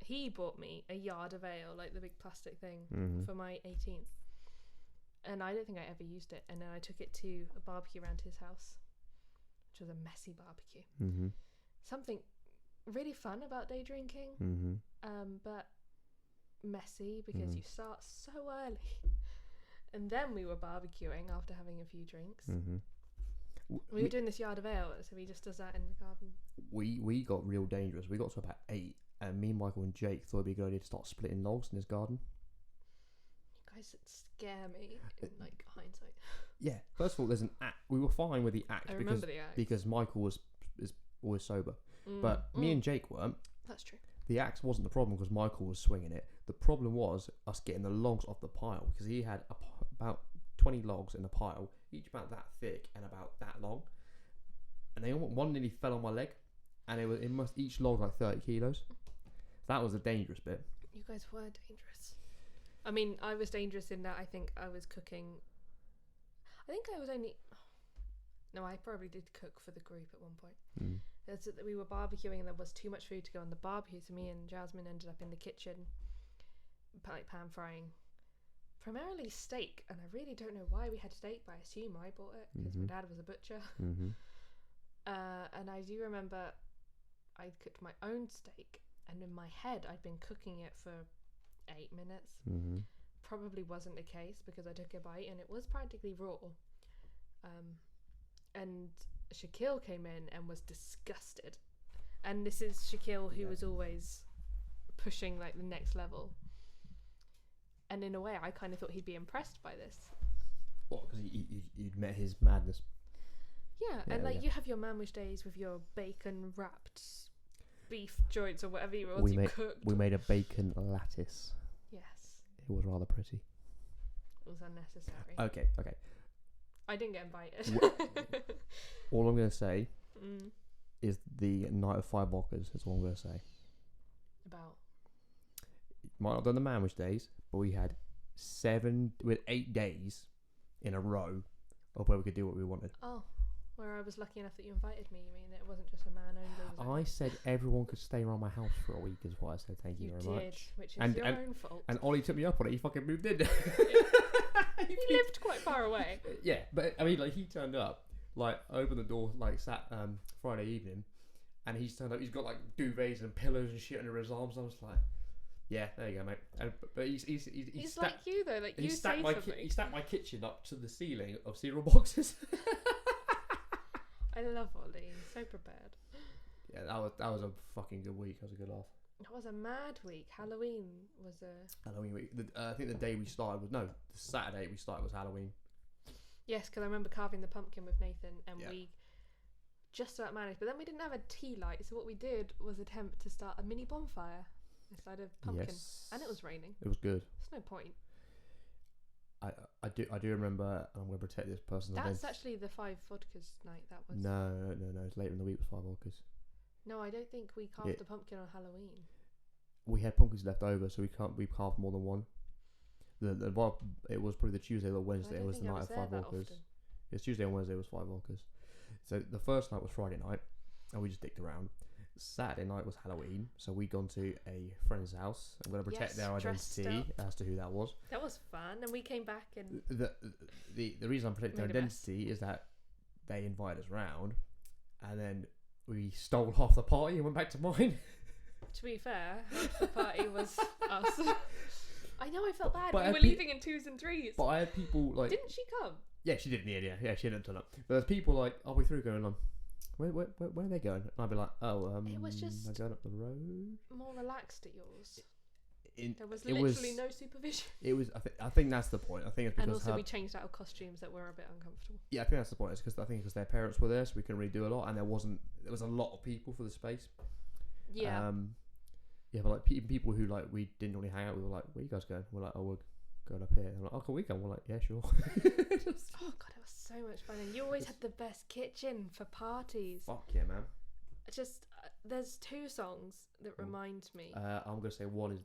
he bought me a yard of ale, like the big plastic thing, for my 18th. And I don't think I ever used it. And then I took it to a barbecue around his house, which was a messy barbecue. Something really fun about day drinking, but messy because you start so early. And then we were barbecuing after having a few drinks. We were doing this yard of ale, so he just does that in the garden. We got real dangerous. We got to about 8, and me, Michael, and Jake thought it'd be a good idea to start splitting logs in his garden. You guys scare me in like hindsight. Yeah. First of all, there's an axe. We were fine with the axe because Michael is always sober, but me and Jake weren't. That's true. The axe wasn't the problem because Michael was swinging it. The problem was us getting the logs off the pile because he had about 20 logs in a pile, each about that thick and about that long, and one nearly fell on my leg, and it must each log like 30 kilos. That was the dangerous bit. You guys were dangerous. I mean, I was dangerous in that I think I was cooking. I think I was only. No, I probably did cook for the group at one point. We were barbecuing and there was too much food to go on the barbecue, so me and Jasmine ended up in the kitchen, like pan frying. Primarily steak, and I really don't know why we had steak, but I assume I bought it because my dad was a butcher. And I do remember I cooked my own steak, and in my head I'd been cooking it for 8 minutes. Probably wasn't the case because I took a bite and it was practically raw. And Shaquille came in and was disgusted. And this is Shaquille who was always pushing like the next level. And in a way, I kind of thought he'd be impressed by this. What? Because you'd met his madness. Yeah, and like you have your manwish days with your bacon wrapped beef joints or whatever you cooked. We made a bacon lattice. Yes. It was rather pretty. It was unnecessary. Okay. I didn't get invited. All I'm going to say is the night of 5 vodkas. That's all I'm going to say. About? Might not have done the manwish days, but we had 8 days in a row of where we could do what we wanted. Oh, where I was lucky enough that you invited me. You mean it wasn't just a man only? I said everyone could stay around my house for a week is what I said. Thank you very much. You did, which is your own fault. And Ollie took me up on it. He fucking moved in. He lived quite far away. Yeah, but I mean, like, he turned up, like, opened the door, like, Friday evening, and he's turned up. He's got like duvets and pillows and shit under his arms. I was like, yeah, there you go, mate. But he's like you though, like you say something. He stacked my kitchen up to the ceiling of cereal boxes. I love Ollie. He's so prepared. Yeah, that was a fucking good week. That was a good laugh. It was a mad week. Halloween was a... Halloween week. I think the day we started was... No, the Saturday we started was Halloween. Yes, because I remember carving the pumpkin with Nathan, and we just about managed. But then we didn't have a tea light, so what we did was attempt to start a mini bonfire inside of pumpkin. Yes. And it was raining. It was good. There's no point. I do remember, and I'm going to protect this person's identity. That's actually the 5 vodkas night, that was. No. It's later in the week with 5 vodkas. No, I don't think we carved the pumpkin on Halloween. We had pumpkins left over, so we carved more than one. It was probably the Tuesday or Wednesday. It was the night of 5 vodkas. It's Tuesday and Wednesday was 5 vodkas. So the first night was Friday night, and we just dicked around. Saturday night was Halloween, so we'd gone to a friend's house. I'm going to protect their identity as to who that was. That was fun, and we came back and... The reason I'm protecting their identity is that they invited us round, and then we stole half the party and went back to mine. To be fair, half the party was us. I know, I felt bad. But we were leaving in 2s and 3s. But I had people like... Didn't she come? Yeah, she did in the end, yeah. She didn't turn up. But there's people like halfway through going on, where are they going? And I'd be like, it was just... they're going up the road. More relaxed at yours. There was no supervision. It was. I think that's the point. I think it's because. And also we changed out of costumes that were a bit uncomfortable. Yeah, I think that's the point. It's because their parents were there, so we couldn't really do a lot, and there was a lot of people for the space. Yeah. Yeah, but like people who like we didn't really hang out. We were like, "Where are you guys going?" We're like, "Oh, we're going up here." And like, "Oh, can we go?" We're like, "Yeah, sure." Oh god, it was so much fun, and you always had the best kitchen for parties. Fuck yeah, man. Just there's 2 songs that remind me. I'm gonna say one is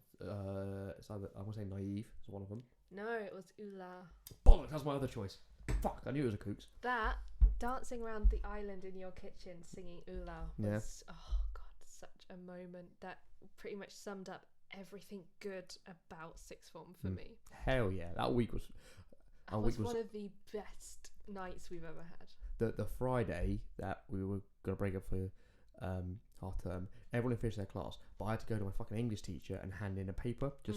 it's either I'm gonna say Naive is one of them. No, it was Ula. Bollocks, that's my other choice. Fuck, I knew it was a Kooks. That dancing around the island in your kitchen singing Ula was oh god, such a moment that pretty much summed up everything good about sixth form for me. Hell yeah, that week was. That was one of the best nights we've ever had. The Friday that we were gonna break up for half term, everyone had finished their class, but I had to go to my fucking English teacher and hand in a paper I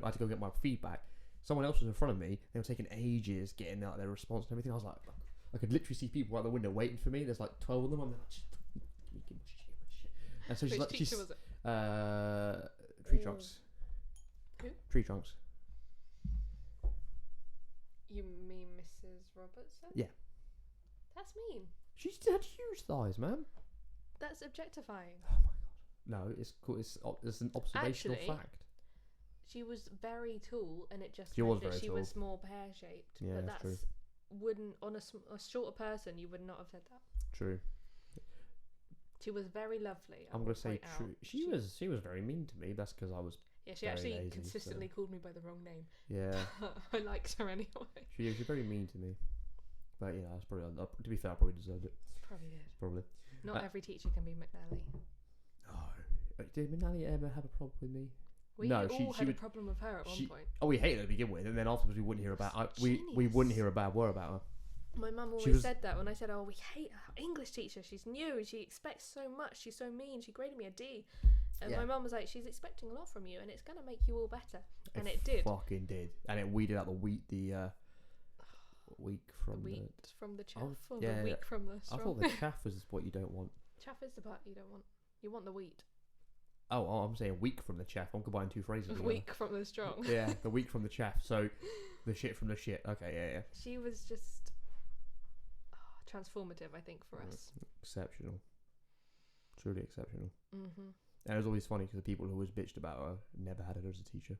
had to go get my feedback. Someone else was in front of me. They were taking ages getting out their response and everything. I was like, I could literally see people out the window waiting for me. There's like 12 of them. I'm like, give me shit. And so she's like, teacher was it? Tree Trunks. Who? Tree Trunks. You mean Mrs. Robertson? Yeah. That's mean. She's had huge thighs, man. That's objectifying. Oh my god. No, it's cool. It's an observational fact. She was very tall, and it just she was more pear shaped. Yeah, but that's true. Wouldn't on a shorter person you would not have said that. True. She was very lovely. I'm gonna say true. She was very mean to me. That's because I was. Yeah, she actually consistently called me by the wrong name. Yeah. I liked her anyway. She's very mean to me. But yeah, that's probably. To be fair, I probably deserved it. Probably did. Probably. Not every teacher can be McNally. No. Did McNally ever have a problem with me? We had a problem with her at one point. Oh, we hated her to begin with, and then afterwards we wouldn't hear about. We wouldn't hear a bad word about her. My mum always said that when I said, "Oh, we hate our English teacher. She's new. She expects so much. She's so mean. She graded me a D." And my mum was like, "She's expecting a lot from you, and it's gonna make you all better." And it did. Fucking did. And it weeded out the weak from the chaff, or the weak from the strong. I thought the chaff was what you don't want. Chaff is the part you don't want. You want the wheat. Oh, I'm saying weak from the chaff. I'm combining two phrases. Weak from the strong. Yeah, the weak from the chaff. So, the shit from the shit. Okay, yeah. She was just transformative, I think, for us. Exceptional. Truly exceptional. Mm-hmm. And it was always funny because the people who always bitched about her never had her as a teacher.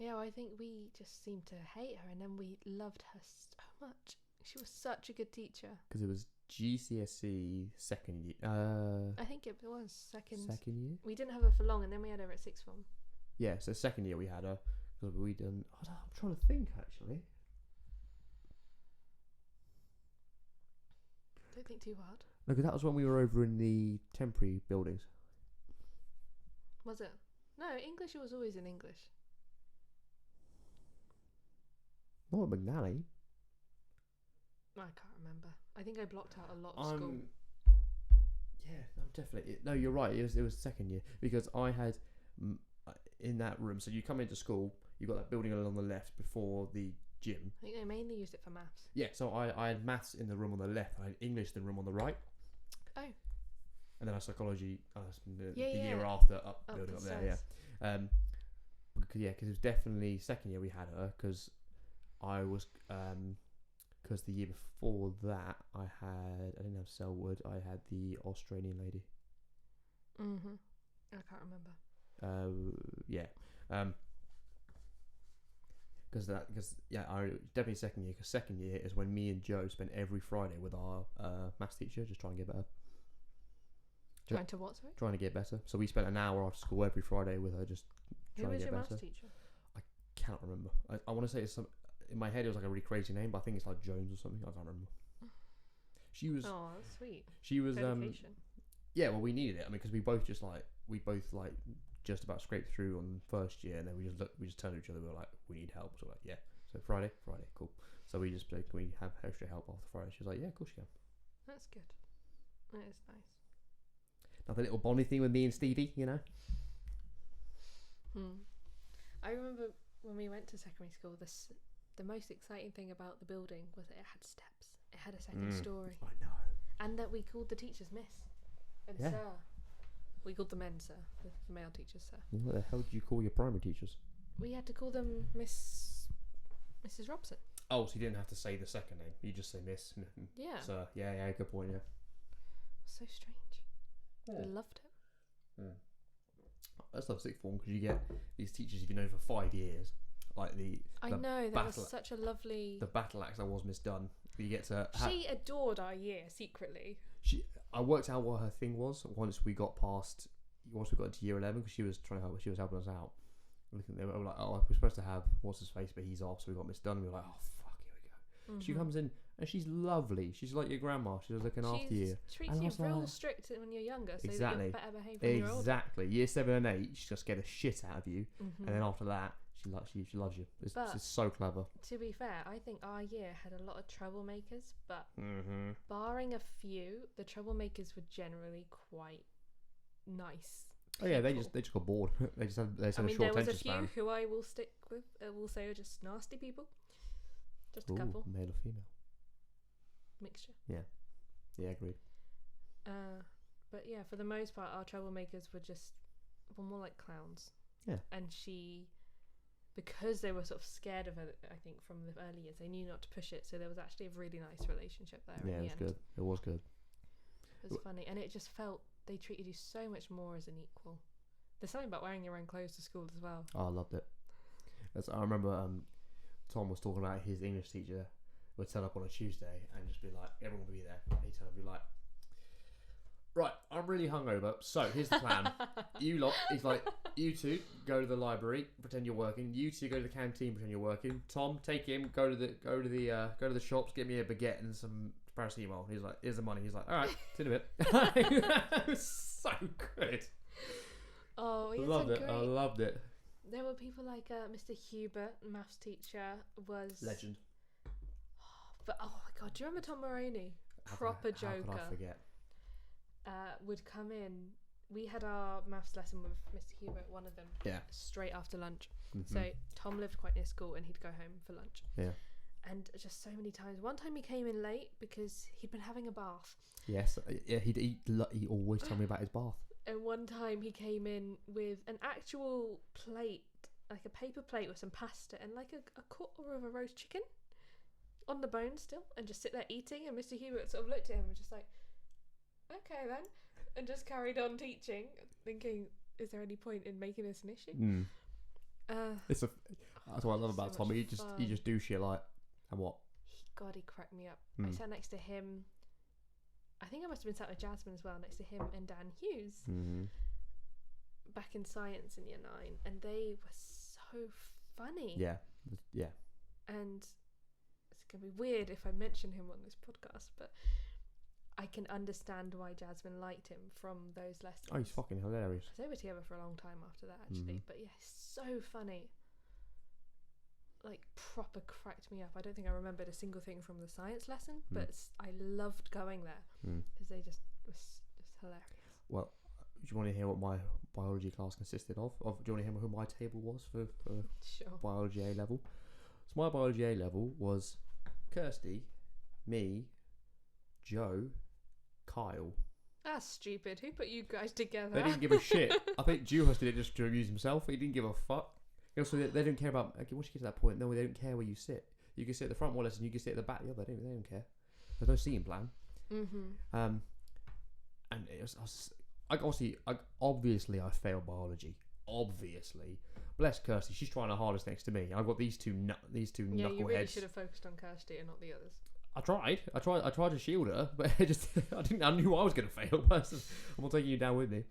Yeah, I think we just seemed to hate her, and then we loved her so much. She was such a good teacher. Because it was GCSE second year. I think it was second year. We didn't have her for long, and then we had her at sixth form. Yeah, so second year we had her because we done. I'm trying to think actually. Don't think too hard. No, because that was when we were over in the temporary buildings. Was it? No, English was always in English. Not at McNally. I can't remember. I think I blocked out a lot of school. Yeah, no, definitely. No, you're right. It was second year because I had in that room. So you come into school, you got that building along the left before the gym. I think they mainly used it for maths. Yeah, so I had maths in the room on the left. I had English in the room on the right. Oh. And then I had psychology the year after building up there. Yeah. Because it was definitely second year we had her because I was because the year before that I didn't have Selwood. I had the Australian lady. Mhm. I can't remember. Yeah. Because I definitely second year. Because second year is when me and Joe spent every Friday with our maths teacher, just trying to get better. Trying to what? Sorry. Trying to get better. So we spent an hour after school every Friday with her, just trying to get better. Who was your maths teacher? I can't remember. I want to say it's some. In my head, it was like a really crazy name, but I think it's like Jones or something. I can't remember. She was. Oh, that's sweet. She was. Dedication. Yeah, well, we needed it. I mean, because we both just about scraped through on first year, and then we just turned to each other. We were like, we need help. So we're like, yeah. So Friday, cool. So we just said, can we have extra help after Friday? She was like, yeah, of course you can. That's good. That is nice. Now the little bonding thing with me and Stevie, you know. I remember when we went to secondary school, the most exciting thing about the building was that it had steps. It had a second story. I know. And that we called the teachers Miss and Sir. We called the men Sir, the male teachers Sir. What the hell did you call your primary teachers? We had to call them Mrs. Robson. Oh, so you didn't have to say the second name. You just say Miss. Yeah. Sir. Yeah, good point, yeah. So strange. I loved it. That's like sixth form because you get these teachers you've known for 5 years. Like I know, that was such a lovely... The battle axe that was Miss Dunn. You get to... She adored our year, secretly. I worked out what her thing was once we got into year 11 because she was helping us out. They were like, oh, we're supposed to have what's his face, but he's off, so we got Miss Dunn. And we were like, oh fuck, here we go. She comes in and she's lovely. She's like your grandma. She's looking after you. Treats you real strict when you're younger, so exactly. that you're better behaved when you're older. Exactly. Year 7 and 8, she's just scared the shit out of you, and then after that, she loves you. It's so clever. To be fair, I think our year had a lot of troublemakers, but barring a few, the troublemakers were generally quite nice. Oh yeah, they just got bored. they had a short attention span. There was a few who I will stick with. Will say are just nasty people. Just a couple. Male or female? Mixture. Yeah, agreed. But yeah, for the most part, our troublemakers were more like clowns. Yeah. And because they were sort of scared of it, I think from the early years, they knew not to push it. So there was actually a really nice relationship there. Yeah, it was good. It was good. It was funny, and it just felt they treated you so much more as an equal. There's something about wearing your own clothes to school as well. Oh, I loved it. I remember Tom was talking about his English teacher would turn up on a Tuesday and just be like, everyone would be there. He'd turn up and be like, right, I'm really hungover, so here's the plan. You lot, he's like, you two go to the library, pretend you're working. You two go to the canteen, pretend you're working. Tom, take him, go to the shops, get me a baguette and some paracetamol. He's like, here's the money. He's like, all right, see you in a bit. It was so good. Oh, I loved it. There were people like Mr. Hubert, maths teacher, was legend. But oh my god, do you remember Tom Maroney? Proper joker. How could I forget? Would come in. We had our maths lesson with Mr. Hubert, one of them. Yeah. Straight after lunch. So Tom lived quite near school, and he'd go home for lunch. Yeah. And just so many times. One time he came in late because he'd been having a bath. Yes. Yeah. He always told me about his bath. And one time he came in with an actual plate, like a paper plate with some pasta and like a quarter of a roast chicken on the bone still, and just sit there eating. And Mr. Hubert sort of looked at him and just like, okay then, and just carried on teaching, thinking, is there any point in making this an issue? That's what I love about Tom. He just do shit like, and what? He cracked me up. I sat next to him. I think I must have been sat with Jasmine as well, next to him and Dan Hughes, back in science in year 9, and they were so funny. Yeah. And it's gonna be weird if I mention him on this podcast, but I can understand why Jasmine liked him from those lessons. Oh, he's fucking hilarious. They were together for a long time after that, actually. But yeah, so funny. Like, proper cracked me up. I don't think I remembered a single thing from the science lesson, but I loved going there because they was just hilarious. Well, do you want to hear what my biology class consisted of? Do you want to hear who my table was for sure. Biology A level? So my biology A level was Kirsty, me, Joe, Kyle. That's stupid. Who put you guys together? They didn't give a shit. I think Dewhurst did it just to amuse himself. He didn't give a fuck. Also, they don't care about. Okay, once you get to that point, no, they don't care where you sit. You can sit at the front one lesson, you can sit at the back the other. They don't care. There's no seating plan. And it was obviously I failed biology. Obviously, bless Kirsty, she's trying her hardest next to me. I've got these two knuckleheads. Yeah, you really should have focused on Kirsty and not the others. I tried to shield her, but I knew I was going to fail. I'm not taking you down with me.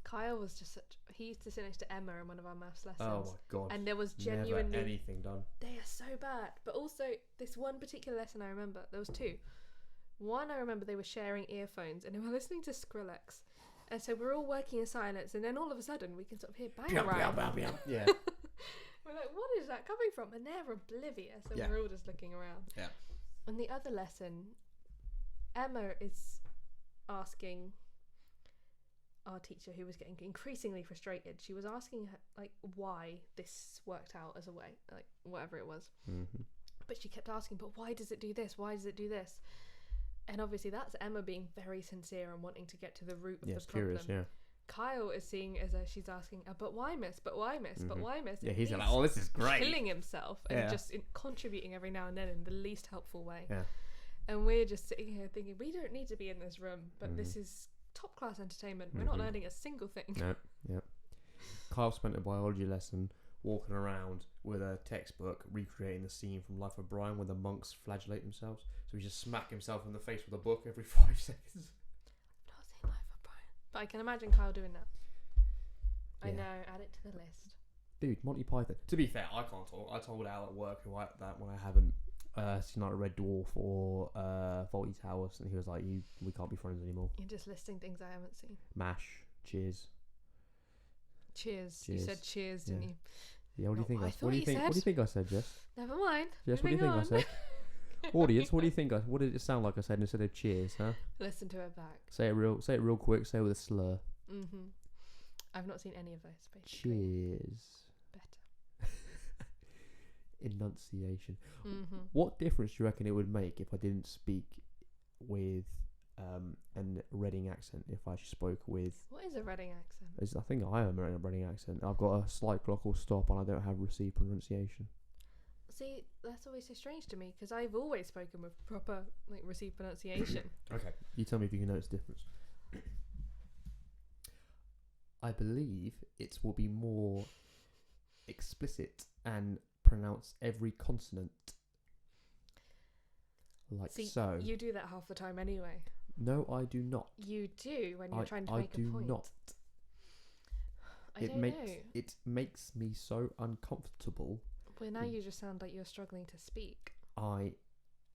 Kyle was just he used to sit next to Emma in one of our maths lessons. Oh my god. And there was genuinely never anything done. They are so bad. But also this one particular lesson I remember, there was two. One, I remember they were sharing earphones and they were listening to Skrillex. And so we're all working in silence, and then all of a sudden we can sort of hear bang around. Yeah. We're like, what is that coming from? And they're oblivious, and we're all just looking around. Yeah. And the other lesson, Emma is asking our teacher, who was getting increasingly frustrated, she was asking her, like, why this worked out as a way, like, whatever it was. But she kept asking, but why does it do this? Why does it do this? And obviously that's Emma being very sincere and wanting to get to the root of the problem. Curious, yeah. Kyle is seeing as she's asking, but why miss? But why miss? But why miss? Yeah, he's like, oh, this is great. Killing himself and just contributing every now and then in the least helpful way. Yeah. And we're just sitting here thinking, we don't need to be in this room, but this is top class entertainment. We're not learning a single thing. No. Yep. Kyle spent a biology lesson walking around with a textbook recreating the scene from Life of Brian when the monks flagellate themselves. So he just smack himself in the face with a book every 5 seconds. I've not seen Life of Brian, but I can imagine Kyle doing that. I know, add it to the list. Dude, Monty Python. To be fair, I can't talk. I told Al at work that when I haven't It's not a Red Dwarf or Faulty Towers, and he was like, we can't be friends anymore. You're just listing things I haven't seen. MASH, Cheers. Cheers. You said cheers, didn't you? Yeah, what do you think? What do you think I said, Jess? Never mind. Jess, what do you think I said? Audience, what do you think? What did it sound like I said instead of cheers, huh? Listen to it back. Say it real quick. Say it with a slur. I've not seen any of those. Basically. Cheers. Better. Enunciation. What difference do you reckon it would make if I didn't speak with an Reading accent? If I spoke with... What is a Reading accent? I think I am a Reading accent. I've got a slight glottal stop and I don't have received pronunciation. See, that's always so strange to me because I've always spoken with proper received pronunciation. Okay, you tell me if you can notice the difference. I believe it will be more explicit and pronounce every consonant so. You do that half the time anyway. No, I do not. You do when you're trying to make a point. Not. I don't know. It makes me so uncomfortable. Well, now you just sound like you're struggling to speak. I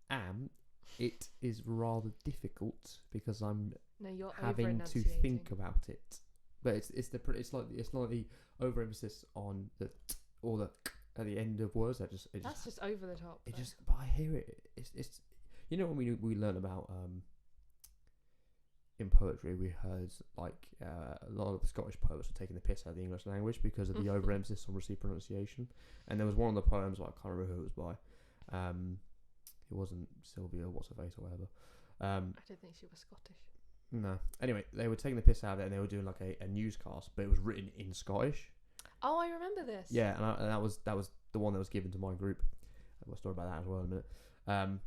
am. It is rather difficult because I'm having to think about it. But it's like the overemphasis on the t or the k at the end of words. That's just over the top. But I hear it. It's you know when we learn about in poetry, we heard a lot of the Scottish poets were taking the piss out of the English language because of the overemphasis on received pronunciation. And there was one of the poems, I can't remember who it was by. It wasn't Sylvia, what's her face or whatever. I don't think she was Scottish. No. Anyway, they were taking the piss out of it, and they were doing a newscast, but it was written in Scottish. Oh, I remember this. Yeah, and that was the one that was given to my group. I've got a story about that as well in a minute.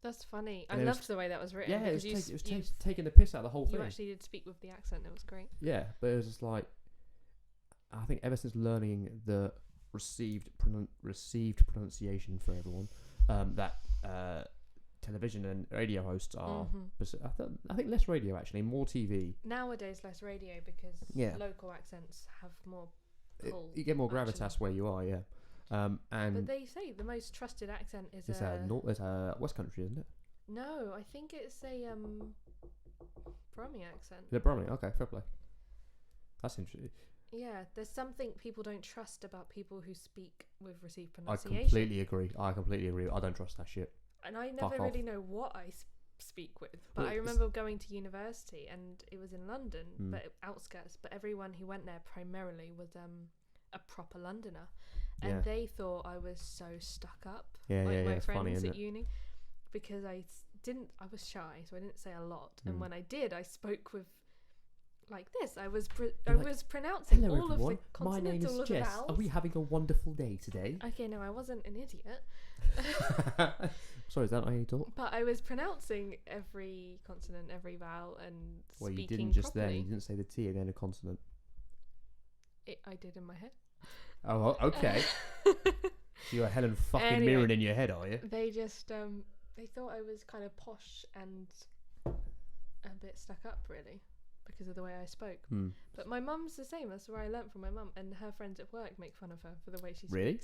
That's funny. I loved the way that was written. Yeah, it was taking the piss out of the whole thing. You actually did speak with the accent. It was great. Yeah, but it was just I think ever since learning the received pronunciation for everyone, that television and radio hosts are. I think less radio actually, more TV. Nowadays, less radio because local accents have more pull. You get more gravitas where you are, yeah. But they say the most trusted accent is it's a West Country, isn't it? No, I think it's a Brummie accent. The Brummie, okay, fair play. That's interesting. Yeah, there's something people don't trust about people who speak with received pronunciation. I completely agree. I don't trust that shit. And I never really know what I speak with. But I remember going to university and it was in London, but outskirts. But everyone who went there primarily was a proper Londoner. And they thought I was so stuck up. My friends at uni. Because I was shy, so I didn't say a lot. And when I did, I spoke with like this. I was pronouncing all everyone. of the consonants, my name is all Jess. of the vowels. Are we having a wonderful day today? Okay, no, I wasn't an idiot. Sorry, is that how you talk? But I was pronouncing every consonant, every vowel, and speaking you didn't just properly. You didn't say the T at the end of consonant. I did in my head. Oh, okay. So you're Helen fucking Mirren in your head, are you? They just they thought I was kind of posh and a bit stuck up, really, because of the way I spoke. But my mum's the same. That's where I learnt from my mum, and her friends at work make fun of her for the way she speaks. Really?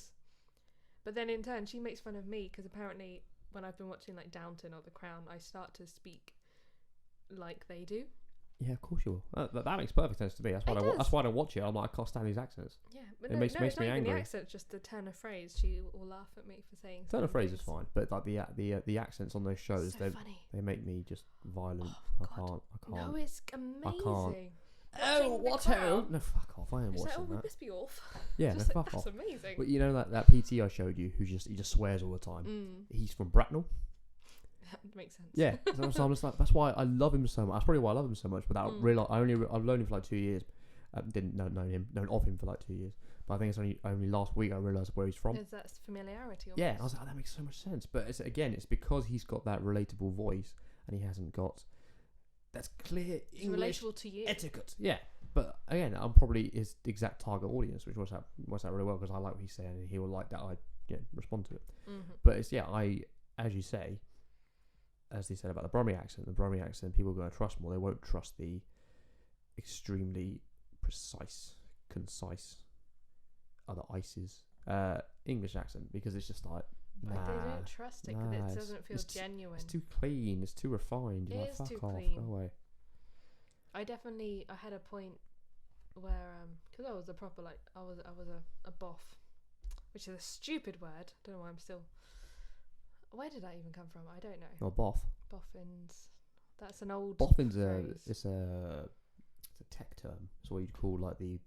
But then in turn, she makes fun of me because apparently when I've been watching Downton or The Crown, I start to speak like they do. Yeah, of course you will. That makes perfect sense to me. That's why I don't watch it. I'm like, I can't stand these accents. Yeah, but it makes it's not me even angry. The accent, just the turn of phrase. She will laugh at me for saying. Turn of phrase is fine, but the accents on those shows, they make me just violent. Oh, I can't. No, it's amazing. I can't. Oh, what? No, fuck off! I ain't watching that. Would this be off? Yeah, no, fuck off. That's amazing. But you know that PT I showed you, he just swears all the time. He's from Bracknell. That makes sense. Yeah, so I'm just like, that's why I love him so much. That's probably why I love him so much. But I've known him for 2 years. Didn't known of him for 2 years. But I think it's only last week I realised where he's from. There's that familiarity. Almost. Yeah, I was like, that makes so much sense. But it's because he's got that relatable voice and he hasn't got that's clear English relatable to you. Etiquette. Yeah, but again, I'm probably his exact target audience, which works out really well because I like what he's saying and he will like that. I respond to it. But it's as you say. As they said about the Brummie accent, people are going to trust more. They won't trust the extremely precise, concise, other ices English accent because it's just like Like they don't trust it because it doesn't feel genuine. It's too clean. It's too refined. You're it like, is fuck too off. clean. Go away. I had a point where because I was a proper like I was a boff, which is a stupid word. Don't know why I'm still. Where did that even come from? I don't know. Oh, boff. Boffins. That's an old. Boffin's phrase. it's a tech term. It's what you'd call like the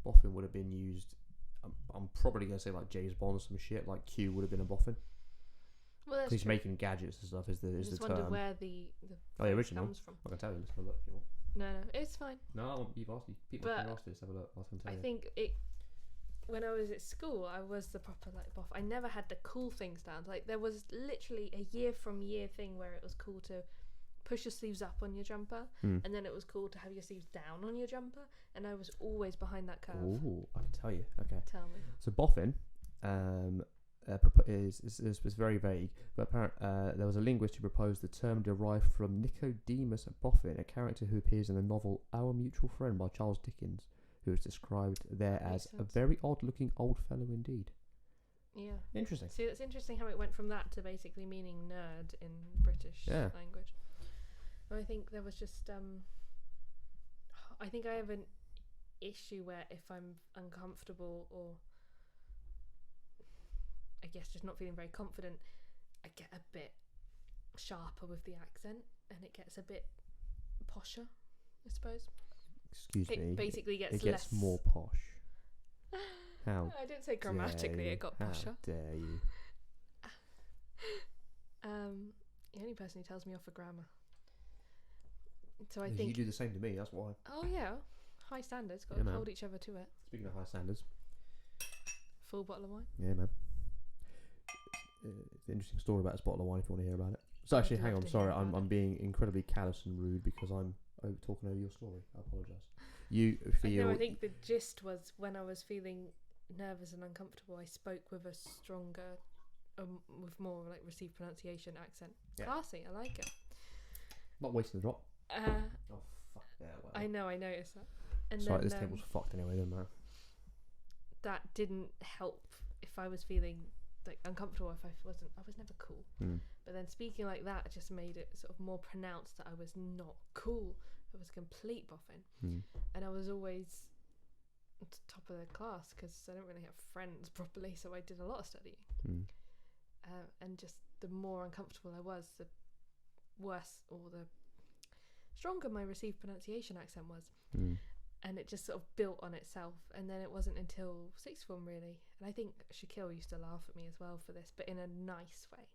boffin would have been used. I'm probably gonna say like James Bond or some shit. Like Q would have been a boffin. Well, that's he's making gadgets and stuff. Is the I just term? wonder where the original comes from. I can tell you. Let's have a look if you want. No, it's fine. No, you've asked. People have asked this. Have a look. I think it. When I was at school, I was the proper like boff. I never had the cool things down. Like there was literally a year from year thing where it was cool to push your sleeves up on your jumper, and then it was cool to have your sleeves down on your jumper, and I was always behind that curve. Oh, I can tell you. Okay. Tell me. So boffin is very vague, but apparently there was a linguist who proposed the term derived from Nicodemus Boffin, a character who appears in the novel Our Mutual Friend by Charles Dickens, who is described there as a very odd-looking old fellow indeed. Yeah. Interesting. See, that's interesting how it went from that to basically meaning nerd in British language. And I think there was just I think I have an issue where if I'm uncomfortable or I guess just not feeling very confident, I get a bit sharper with the accent and it gets a bit posher, I suppose. Excuse me. It basically gets It gets less more posh. How? I didn't say grammatically it got posher. How dare you? The only person who tells me off for grammar. So I think you do the same to me. That's why. Oh yeah, high standards. Got to hold each other to it. Speaking of high standards, full bottle of wine. Yeah, man. It's an interesting story about this bottle of wine if you want to hear about it. So actually, hang on. Sorry, I'm being incredibly callous and rude because I'm talking over your story. I apologise. You feel? I think the gist was when I was feeling nervous and uncomfortable, I spoke with a stronger, with more like received pronunciation accent. Yeah. Classy. I like it. Not wasting the drop. Oh fuck that! Well. I know. I noticed that. And sorry, this table's fucked anyway. Doesn't matter. That didn't help if I was feeling like uncomfortable. If I was never cool. But then speaking like that just made it sort of more pronounced that I was not cool. I was a complete boffin, and I was always at the top of the class because I don't really have friends properly. So I did a lot of studying, and just the more uncomfortable I was, the worse or the stronger my received pronunciation accent was. And it just sort of built on itself. And then it wasn't until sixth form really, and I think Shaquille used to laugh at me as well for this, but in a nice way,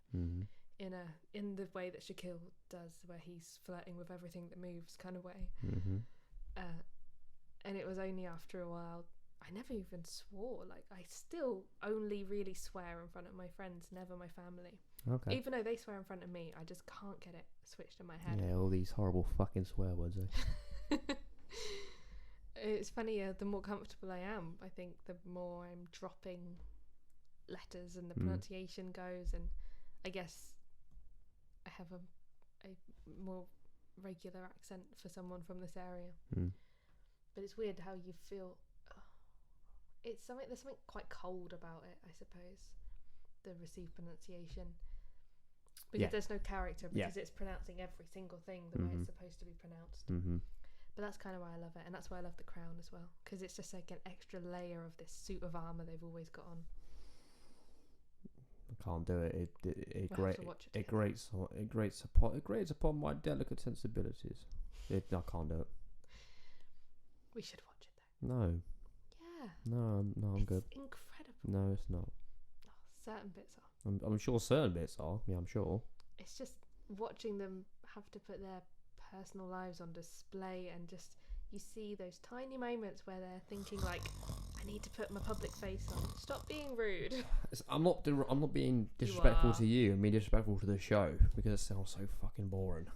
in the way that Shaquille does, where he's flirting with everything that moves kind of way. And it was only after a while, I never even swore. Like I still only really swear in front of my friends, never my family. Okay. Even though they swear in front of me, I just can't get it switched in my head. Yeah, all these horrible fucking swear words. It's funny, the more comfortable I am, I think the more I'm dropping letters and the pronunciation goes, and I guess I have a more regular accent for someone from this area. But it's weird how you feel. There's something quite cold about it, I suppose. The received pronunciation. Because there's no character, because it's pronouncing every single thing the way it's supposed to be pronounced. But that's kind of why I love it, and that's why I love the crown as well, because it's just like an extra layer of this suit of armour they've always got on. I can't do it. It grates upon my delicate sensibilities. I can't do it. We should watch it though. No. Yeah. No, I'm good. It's incredible. No, it's not. Oh, certain bits are. I'm sure certain bits are. Yeah, I'm sure. It's just watching them have to put their personal lives on display, and just you see those tiny moments where they're thinking like, I need to put my public face on. Stop being rude. I'm not being disrespectful to you. I'm being disrespectful to the show because it sounds so fucking boring.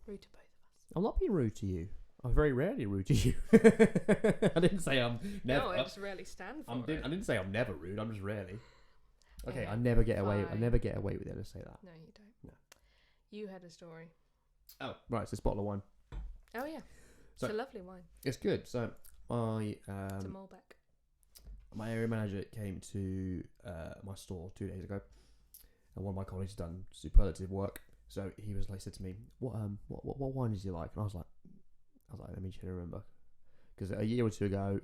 Rude to both of us. I'm not being rude to you. I'm very rarely rude to you. I didn't say I'm never. No, I just rarely stand for it. I didn't say I'm never rude. I'm just rarely. Okay, I never get away. I never get away with it. Let's say that. No, you don't. No. You had a story. Oh, right. It's this bottle of wine. Oh yeah. So, it's a lovely wine. It's good. So it's a Malbec. my area manager came to my store 2 days ago, and one of my colleagues had done superlative work. So he was like, said to me, "What wine did you like?" And I was like, let me try to remember, because a year or two ago,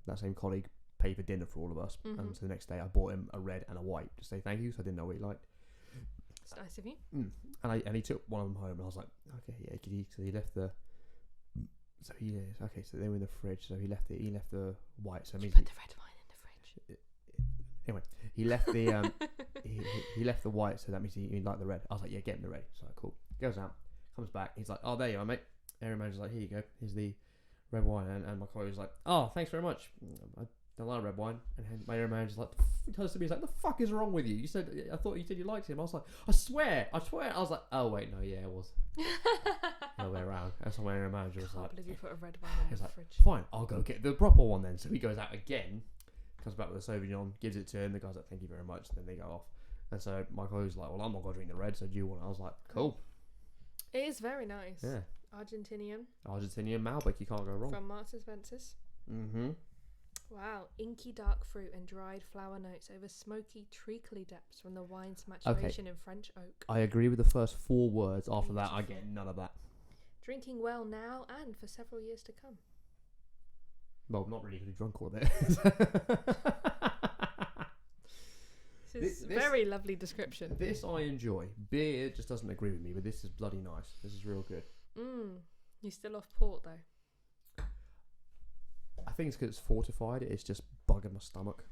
that same colleague paid for dinner for all of us, and so the next day I bought him a red and a white to say thank you. So I didn't know what he liked. It's nice of you. And he took one of them home, and I was like, okay, yeah, so he left the. So so they were in the fridge. So he left the white. So it means put the red wine in the fridge. Anyway, he left the he left the white. So that means he liked the red. I was like, yeah, get him the red. So cool. Goes out, comes back. He's like, oh, there you are, mate. Area manager's like, here you go. Here's the red wine. And my colleague was like, oh, thanks very much. I don't like red wine. And my area manager's like, he tells me, he's like, the fuck is wrong with you? I thought you said you liked him. I was like, I swear. I was like, oh wait, no, yeah, it was. The other way around. That's what my area manager was like. I can't believe you put a red wine in the fridge. Fine, I'll go get the proper one then. So he goes out again, comes back with a Sauvignon, gives it to him. The guy's like, thank you very much. Then they go off. And so my colleague's like, well, I'm not going to drink the red, so do you want it? I was like, cool. It is very nice. Yeah. Argentinian Malbec, you can't go wrong. from Marks and Spencer's. Mm-hmm. Wow, inky dark fruit and dried flower notes over smoky treacly depths from the wine's maturation in French oak. I agree with the first 4 words. After that, I get none of that. Drinking well now and for several years to come. Well, I'm not really drunk all of it. This is a very lovely description. This I enjoy. Beer just doesn't agree with me, but this is bloody nice. This is real good. You're still off port though. I think it's because it's fortified. It's just bugging my stomach.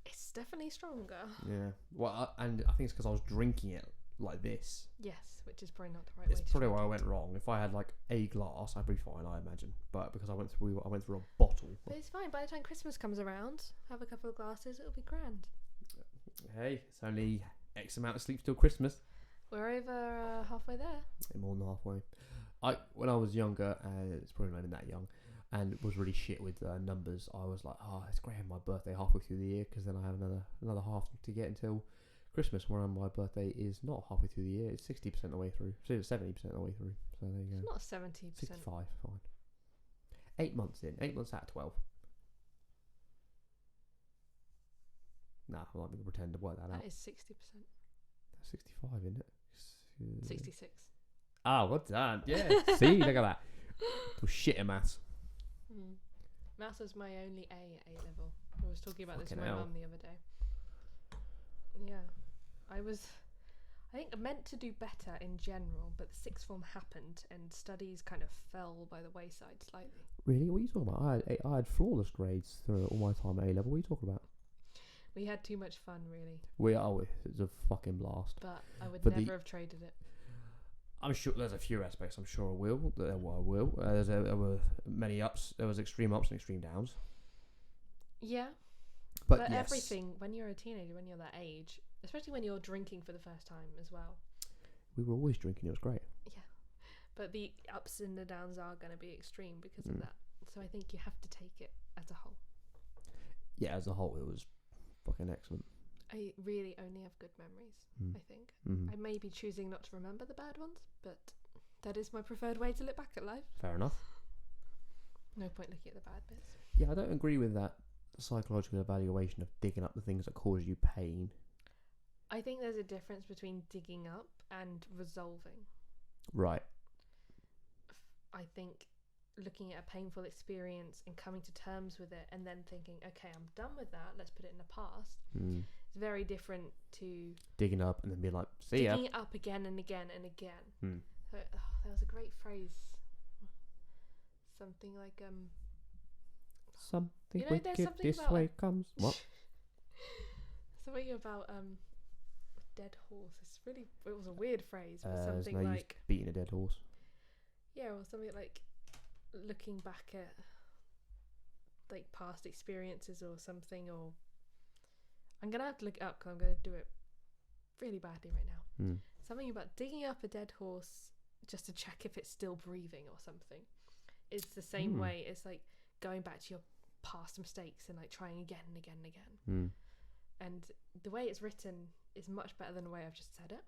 It's definitely stronger. Yeah. Well, and I think it's because I was drinking it like this. Yes, which is probably not the right way. It's probably where I went wrong. If I had like a glass, I'd be fine, I imagine. But because I went through a bottle. But it's fine. By the time Christmas comes around, have a couple of glasses. It'll be grand. Hey, it's only X amount of sleep till Christmas. We're over halfway there. More than halfway. When I was younger, it's probably not even that young, and was really shit with numbers. I was like, oh, it's great having my birthday halfway through the year, because then I have another half to get until Christmas, where my birthday is not halfway through the year. It's 60% of the way through. So it's 70% of the way through. So there you go. It's not 70%. 65, fine. 8 months in. 8 months out of 12. Nah, I'm not going to pretend to work that out. That is 60%. That's 65, isn't it? 66. Ah, well done. Yeah. See, look at that. Well, shit at maths. Maths was my only A at A level. I was talking about this with my mum the other day. Yeah. I think meant to do better in general, but the sixth form happened and studies kind of fell by the wayside slightly. Really? What are you talking about? I had flawless grades through all my time at A level. What are you talking about? We had too much fun, really. It was a fucking blast. But I would never have traded it. I'm sure there's a few aspects. I'm sure I will. There were many ups. There was extreme ups and extreme downs. Yeah. But yes. Everything, when you're a teenager, when you're that age, especially when you're drinking for the first time as well. We were always drinking. It was great. Yeah. But the ups and the downs are going to be extreme because of that. So I think you have to take it as a whole. Yeah, as a whole, it was fucking excellent. I really only have good memories, I think. I may be choosing not to remember the bad ones, but that is my preferred way to look back at life. Fair enough. No point looking at the bad bits. Yeah, I don't agree with that psychological evaluation of digging up the things that cause you pain. I think there's a difference between digging up and resolving. Right. I think looking at a painful experience and coming to terms with it and then thinking, okay, I'm done with that, let's put it in the past. It's very different to digging up and then being like, see ya. Digging it up again and again and again. So, there was a great phrase. Something like something wicked something this way comes. What? Something about a dead horse. It was a weird phrase, but something no like beating a dead horse. Yeah, or something like looking back at like past experiences or something, or I'm gonna have to look it up because I'm gonna do it really badly right now. Something about digging up a dead horse just to check if it's still breathing or something. It's the same way. It's like going back to your past mistakes and like trying again and again and again. And the way it's written is much better than the way I've just said it,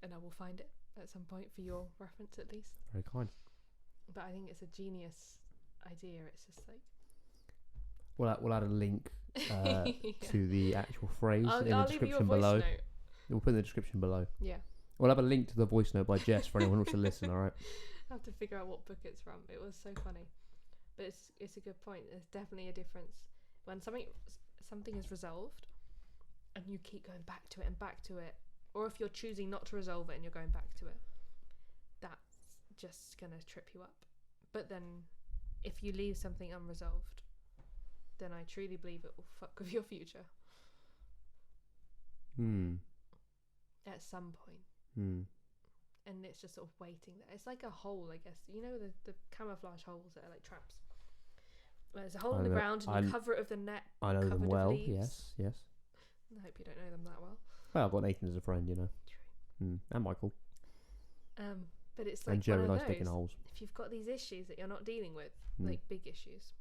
and I will find it at some point for your reference at least. Very kind. But I think it's a genius idea. It's just like we'll add a link to the actual phrase in the I'll leave you a description voice below. note. We'll put in the description below. Yeah. We'll have a link to the voice note by Jess for anyone who wants to listen. All right. I have to figure out what book it's from. It was so funny, but it's a good point. There's definitely a difference when something is resolved, and you keep going back to it and back to it, or if you're choosing not to resolve it and you're going back to it, that's just gonna trip you up. But then, if you leave something unresolved, then I truly believe it will fuck with your future. At some point. And it's just sort of waiting there. It's like a hole, I guess. You know the camouflage holes that are like traps. Where there's a hole in the ground and you cover it with the net. I know them well. Leaves. Yes. I hope you don't know them that well. Well, I've got Nathan as a friend, you know. True. And Michael. But it's like and Jerry one of likes digging holes. If you've got these issues that you're not dealing with, like big issues,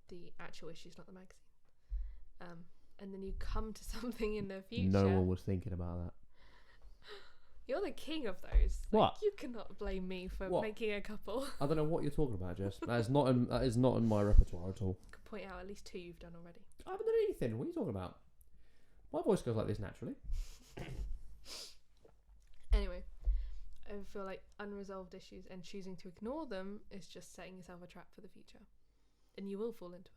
the actual issues, not the magazine, and then you come to something in the future. No one was thinking about that. You're the king of those. Like, what? You cannot blame me for making a couple. I don't know what you're talking about, Jess. That is not in my repertoire at all. Could point out at least 2 you've done already. I haven't done anything. What are you talking about? My voice goes like this naturally. Anyway, I feel like unresolved issues and choosing to ignore them is just setting yourself a trap for the future, and you will fall into it.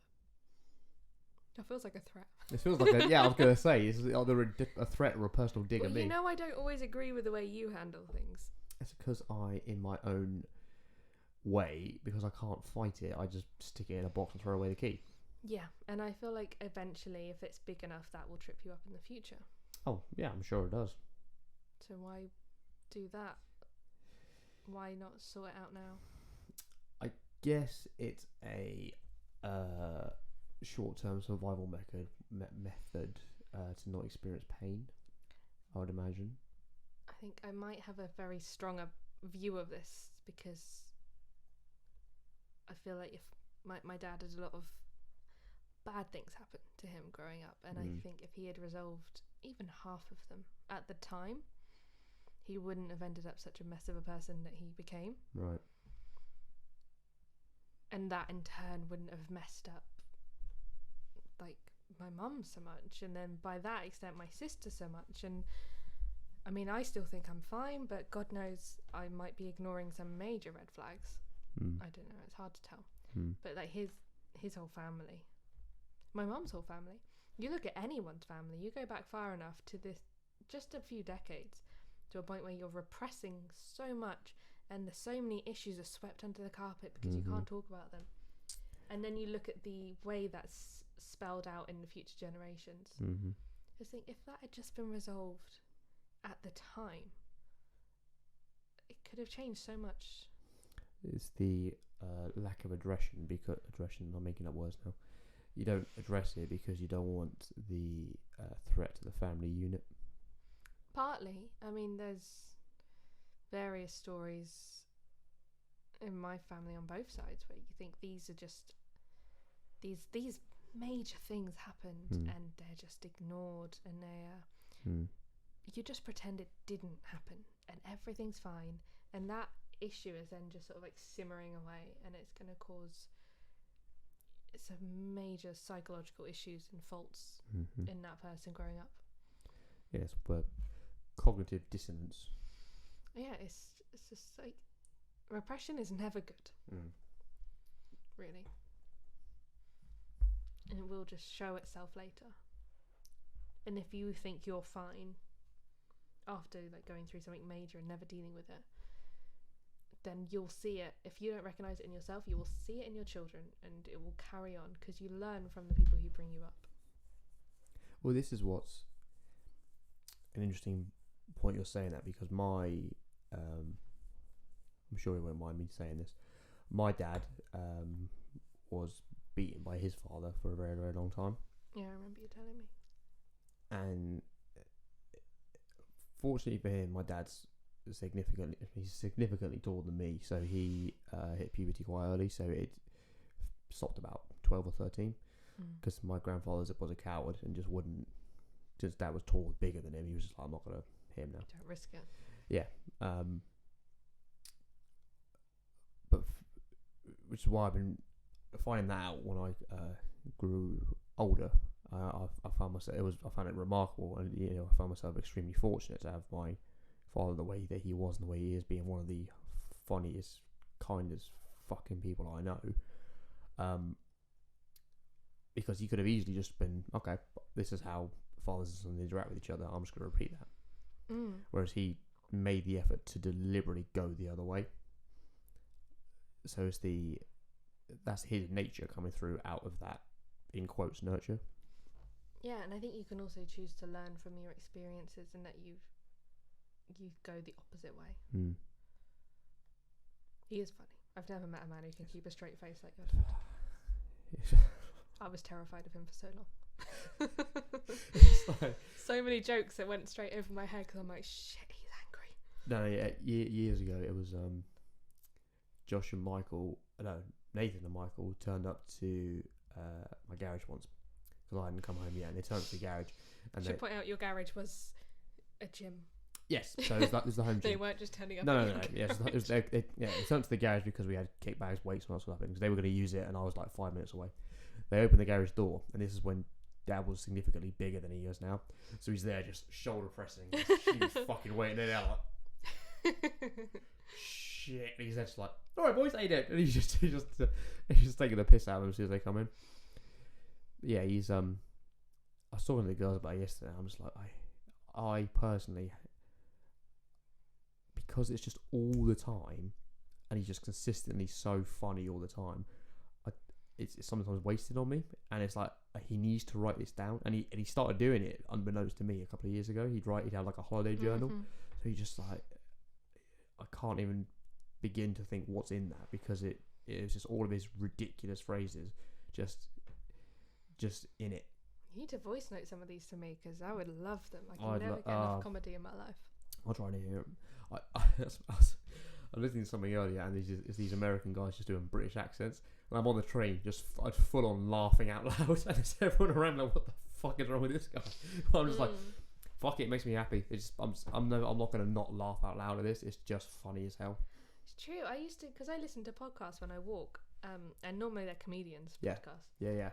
It feels like a threat. It feels like I was going to say, is it either a threat or a personal dig at me? You know, I don't always agree with the way you handle things. It's because I, in my own way, because I can't fight it, I just stick it in a box and throw away the key. Yeah, and I feel like eventually, if it's big enough, that will trip you up in the future. Oh, yeah, I'm sure it does. So why do that? Why not sort it out now? I guess it's a short-term survival method to not experience pain, I would imagine. I think I might have a very strong view of this because I feel like if my dad had a lot of bad things happen to him growing up, and I think if he had resolved even half of them at the time, he wouldn't have ended up such a mess of a person that he became. Right. And that in turn wouldn't have messed up like my mum so much, and then by that extent my sister so much. And I mean, I still think I'm fine, but God knows I might be ignoring some major red flags. I don't know, it's hard to tell. But like his whole family, my mum's whole family, you look at anyone's family, you go back far enough to this, just a few decades, to a point where you're repressing so much and there's so many issues are swept under the carpet because you can't talk about them. And then you look at the way that's spelled out in the future generations. Just think, if that had just been resolved at the time, it could have changed so much. It's the lack of aggression, because I'm making up words now. You don't address it because you don't want the threat to the family unit. Partly. I mean, there's various stories in my family on both sides where you think these are just these major things happened and they're just ignored, and they you just pretend it didn't happen and everything's fine, and that issue is then just sort of like simmering away, and it's going to cause some major psychological issues and faults in that person growing up. Yes, but cognitive dissonance. Yeah, it's just like repression is never good. Really. And it will just show itself later. And if you think you're fine after like going through something major and never dealing with it, then you'll see it. If you don't recognise it in yourself, you will see it in your children, and it will carry on because you learn from the people who bring you up. Well, this is what's an interesting point you're saying that, because my I'm sure he won't mind me saying this, my dad was beaten by his father for a very, very long time. Yeah, I remember you telling me. And fortunately for him, my dad's significantly taller than me, so he hit puberty quite early, so it stopped about 12 or 13, because my grandfather was a coward and just wouldn't, just dad was tall, bigger than him, he was just like, I'm not going to hit him now. Don't risk it. Yeah. But which is why I've been finding that out when I grew older, I found it remarkable, and I found myself extremely fortunate to have my father the way that he was and the way he is, being one of the funniest, kindest fucking people I know. Because he could have easily just been, okay, this is how fathers and sons interact with each other, I'm just going to repeat that. Whereas he made the effort to deliberately go the other way. So that's his nature coming through out of that, in quotes, nurture. Yeah, and I think you can also choose to learn from your experiences, and that you go the opposite way. He is funny. I've never met a man who can keep a straight face like your dad. I was terrified of him for so long. So many jokes that went straight over my head because I'm like, shit, he's angry. No, yeah, years ago it was Josh and Michael. No, Nathan and Michael turned up to my garage once because I hadn't come home yet, and they turned up to the garage. And should point out your garage was a gym. Yes, so it was the home gym. They weren't just turning up. No. Yeah, they turned to the garage because we had kickbags, weights, and all that sort of thing. Because they were going to use it, and I was like 5 minutes away. They opened the garage door, and this is when Dad was significantly bigger than he is now. So he's there just shoulder pressing, she's fucking waiting, and they're like, shit. And he's just like, all right, boys, how you doing? And he's just taking the piss out of them as soon as they come in. Yeah, he's I was talking to the girls about it yesterday. I'm just like, I personally, because it's just all the time, and he's just consistently so funny all the time. It's sometimes wasted on me, and it's like he needs to write this down, and he started doing it unbeknownst to me a couple of years ago. He'd have like a holiday journal, so he just like, I can't even begin to think what's in that, because it was just all of his ridiculous phrases just in it. You need to voice note some of these to me, because I would love them. I can never get enough comedy in my life. I'll try and hear them. I'm listening to something earlier, and there's these American guys just doing British accents. And I'm on the train, just full on laughing out loud, and there's everyone around like, what the fuck is wrong with this guy? I'm just like, fuck it, it makes me happy. I'm not gonna not laugh out loud at this. It's just funny as hell. It's true. I used to, because I listen to podcasts when I walk, and normally they're comedians podcasts. Yeah.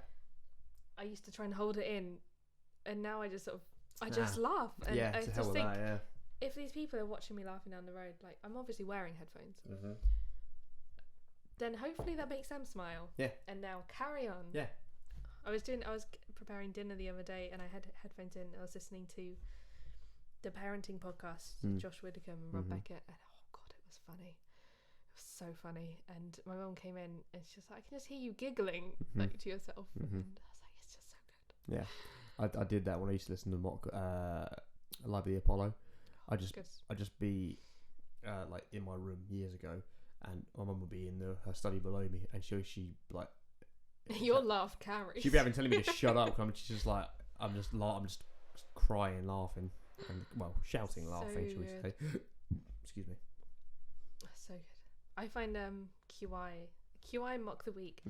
I used to try and hold it in, and now I just just laugh. And yeah, I to just hell with think, that, yeah. If these people are watching me laughing down the road, like, I'm obviously wearing headphones. Then hopefully that makes them smile. Yeah. And now carry on. Yeah. I was preparing dinner the other day, and I had headphones in. I was listening to the parenting podcast, Josh Widdicombe and Rob Beckett, and oh god, it was funny. It was so funny. And my mum came in, and she's like, I can just hear you giggling like to yourself. And I was like, it's just so good. Yeah. I did that when I used to listen to Live at the Apollo. I just be like in my room years ago, and my mum would be in her study below me, and she like your laugh carries. She'd be telling me to shut up. She's just like, I'm just crying, laughing, and shouting, laughing. Should we say? Excuse me. That's so good. I find QI Mock the Week.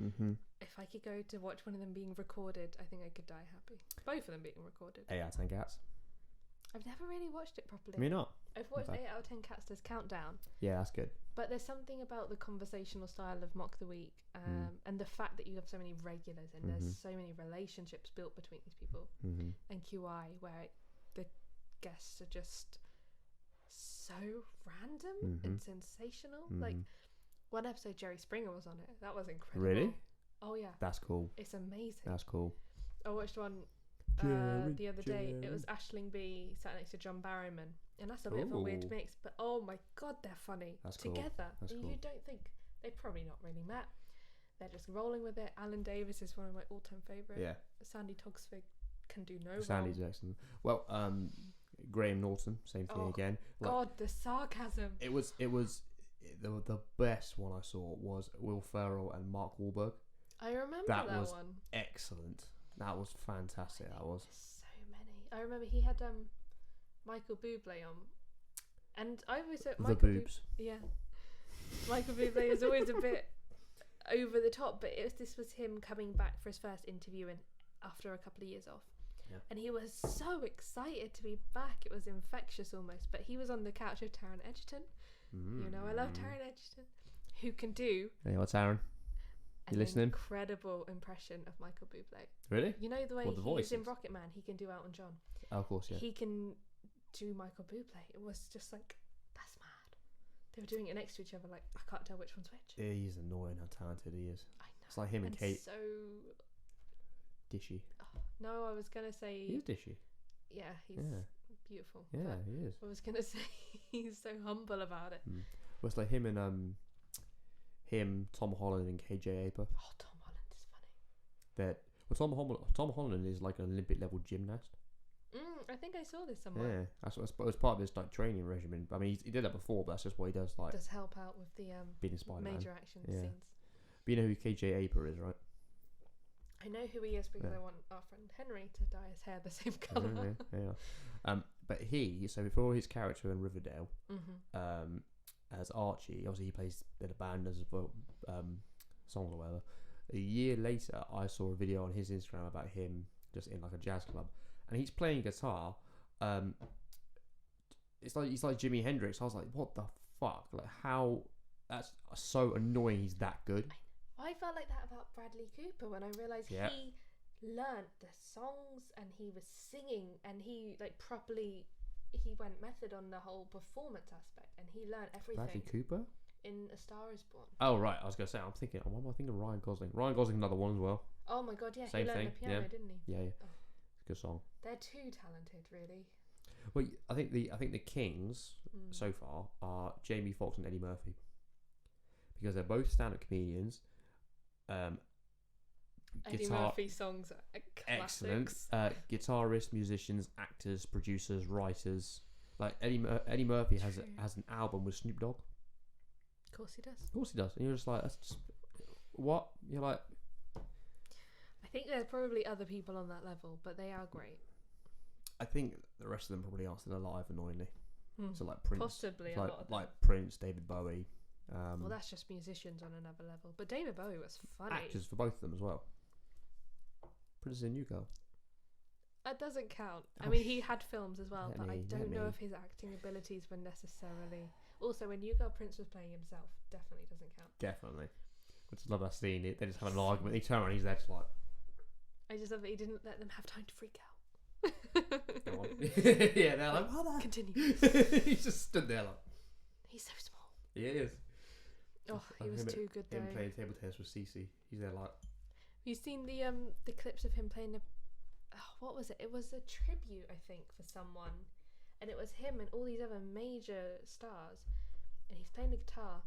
If I could go to watch one of them being recorded, I think I could die happy. Both of them being recorded. 8 out of 10 cats. I've never really watched it properly. Me not. I've watched 8 out of 10 cats. There's Countdown. Yeah, that's good. But there's something about the conversational style of Mock the Week, and the fact that you have so many regulars and there's so many relationships built between these people. And QI, where the guests are just so random and sensational. Like one episode, Jerry Springer was on it. That was incredible. Really? Oh yeah. That's cool. It's amazing. That's cool. I watched one the other day. It was Aisling B sat next to John Barrowman, and that's a bit of a weird mix, but oh my god, they're funny together. That's cool. You don't think they've probably not really met. They're just rolling with it. Alan Davis is one of my all-time favourites. Yeah. Sandy Togsvig can do no wrong. Sandy's excellent. Well, Graham Norton, same thing again. God, the sarcasm. It was the best one I saw was Will Ferrell and Mark Wahlberg. I remember that was one. Excellent. That was fantastic. That was so many. I remember he had Michael Bublé on, and I always said the boobs. Michael Bublé is always a bit over the top, but this was him coming back for his first interview and after a couple of years off. Yeah. And he was so excited to be back. It was infectious almost. But he was on the couch with Taron Egerton. You know, I love Taron Egerton, who can do. Hey, what's Taron? You listening? Incredible impression of Michael Bublé. Really? You know the way he's in Rocket Man, he can do Elton John. Oh, of course, yeah. He can do Michael Bublé. It was just like, that's mad. They were doing it next to each other, like, I can't tell which one's which. Yeah, he's annoying how talented he is. I know. It's like him and Kate. So dishy. Oh, no, I was going to say... He is dishy. Yeah, he's beautiful. Yeah, he is. I was going to say he's so humble about it. Well, it's like him and Tom Holland and KJ Apa. Oh, Tom Holland is funny. Tom Holland is like an Olympic level gymnast. I think I saw this somewhere. Yeah, that's as part of his like training regimen. I mean, he did that before, but that's just what he does. Like, does help out with the being Spider-Man. major action scenes. But you know who KJ Apa is, right? I know who he is because I want our friend Henry to dye his hair the same colour. Yeah. But so before his character in Riverdale, as Archie, obviously he plays in a band as well, songs or whatever. A year later, I saw a video on his Instagram about him just in like a jazz club, and he's playing guitar. It's like he's like Jimi Hendrix. I was like, what the fuck? Like, how? That's so annoying. He's that good. I felt like that about Bradley Cooper when I realised he learnt the songs and he was singing and he like properly he went method on the whole performance aspect and he learnt everything. Bradley Cooper? In A Star Is Born. Oh right, I was gonna say what am I thinking of Ryan Gosling? Ryan Gosling another one as well. Oh my god, yeah, Same he learned thing. the piano, didn't he? Yeah. Oh. It's a good song. They're too talented, really. Well, I think the Kings so far are Jamie Foxx and Eddie Murphy because they're both stand-up comedians. Eddie Murphy songs are classics. Excellent. Guitarists, musicians, actors, producers, writers. Like Eddie Murphy has an album with Snoop Dogg. Of course he does. Of course he does. And you're just like, that's just what you're like. I think there's probably other people on that level, but they are great. I think the rest of them probably aren't still alive, annoyingly. So like Prince, possibly a lot of them. Like Prince, David Bowie. Well, that's just musicians on another level. But David Bowie was funny. Actors for both of them as well. Prince is a new girl. That doesn't count. I mean, he had films as well, but I don't know if his acting abilities were necessarily... Also, when New Girl Prince was playing himself, definitely doesn't count. Definitely. I just love that scene. They just have an argument. They turn around and he's there just like... I just love that he didn't let them have time to freak out. Yeah, they're like, what? Continue. He just stood there like... He's so small. He is. Oh, he was too good though. Him playing table tennis with Cece. He's there like... Have you seen the clips of him playing what was it? It was a tribute, I think, for someone. And it was him and all these other major stars. And he's playing the guitar.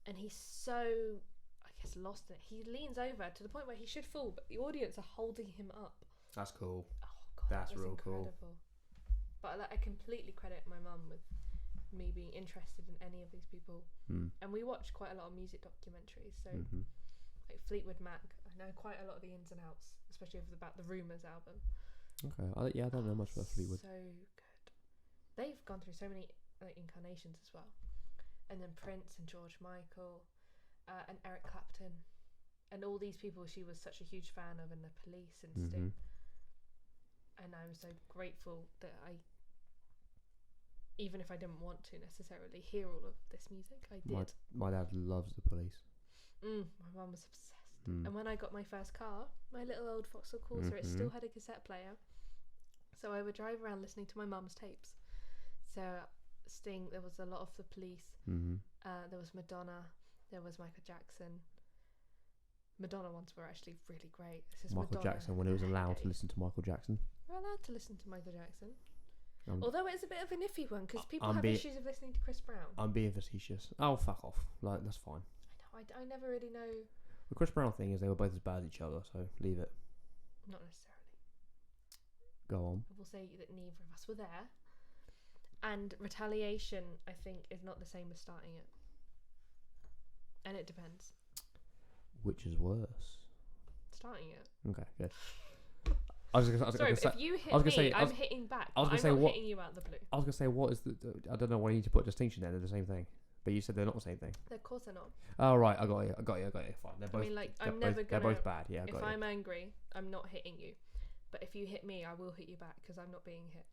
And he's so, I guess, lost in it. He leans over to the point where he should fall, but the audience are holding him up. That's cool. Oh, God. That's real incredible. Cool. But I completely credit my mum with me being interested in any of these people. And we watched quite a lot of music documentaries. So, like Fleetwood Mac, I know quite a lot of the ins and outs, especially about the Rumours album. Okay, I don't know much about Fleetwood. So good. They've gone through so many incarnations as well. And then Prince and George Michael and Eric Clapton and all these people she was such a huge fan of, and the Police and Sting. And I'm so grateful that even if I didn't want to necessarily hear all of this music, I did. My dad loves the Police. My mum was obsessed. And when I got my first car, my little old Vauxhall Corsa, it still had a cassette player. So I would drive around listening to my mum's tapes. So Sting, there was a lot of the Police. There was Madonna. There was Michael Jackson. Madonna ones were actually really great. Michael Jackson, when it was allowed to listen to Michael Jackson. We're allowed to listen to Michael Jackson. Although it's a bit of an iffy one because people have issues of listening to Chris Brown. I'm being facetious. Oh, fuck off. Like, that's fine. I know. I never really know. The Chris Brown thing is they were both as bad as each other, so leave it. Not necessarily. Go on. I will say that neither of us were there. And retaliation, I think, is not the same as starting it. And it depends. Which is worse? Starting it. Okay, good. If you hit me, I'm hitting back. I'm not hitting you out the blue. I was going to say, what is the... I don't know why you need to put a distinction there. They're the same thing. But you said they're not the same thing. Of course they're not. Oh, right. I got you. Fine. They're both... They're both bad. Yeah, if I'm angry, I'm not hitting you. But if you hit me, I will hit you back because I'm not being hit.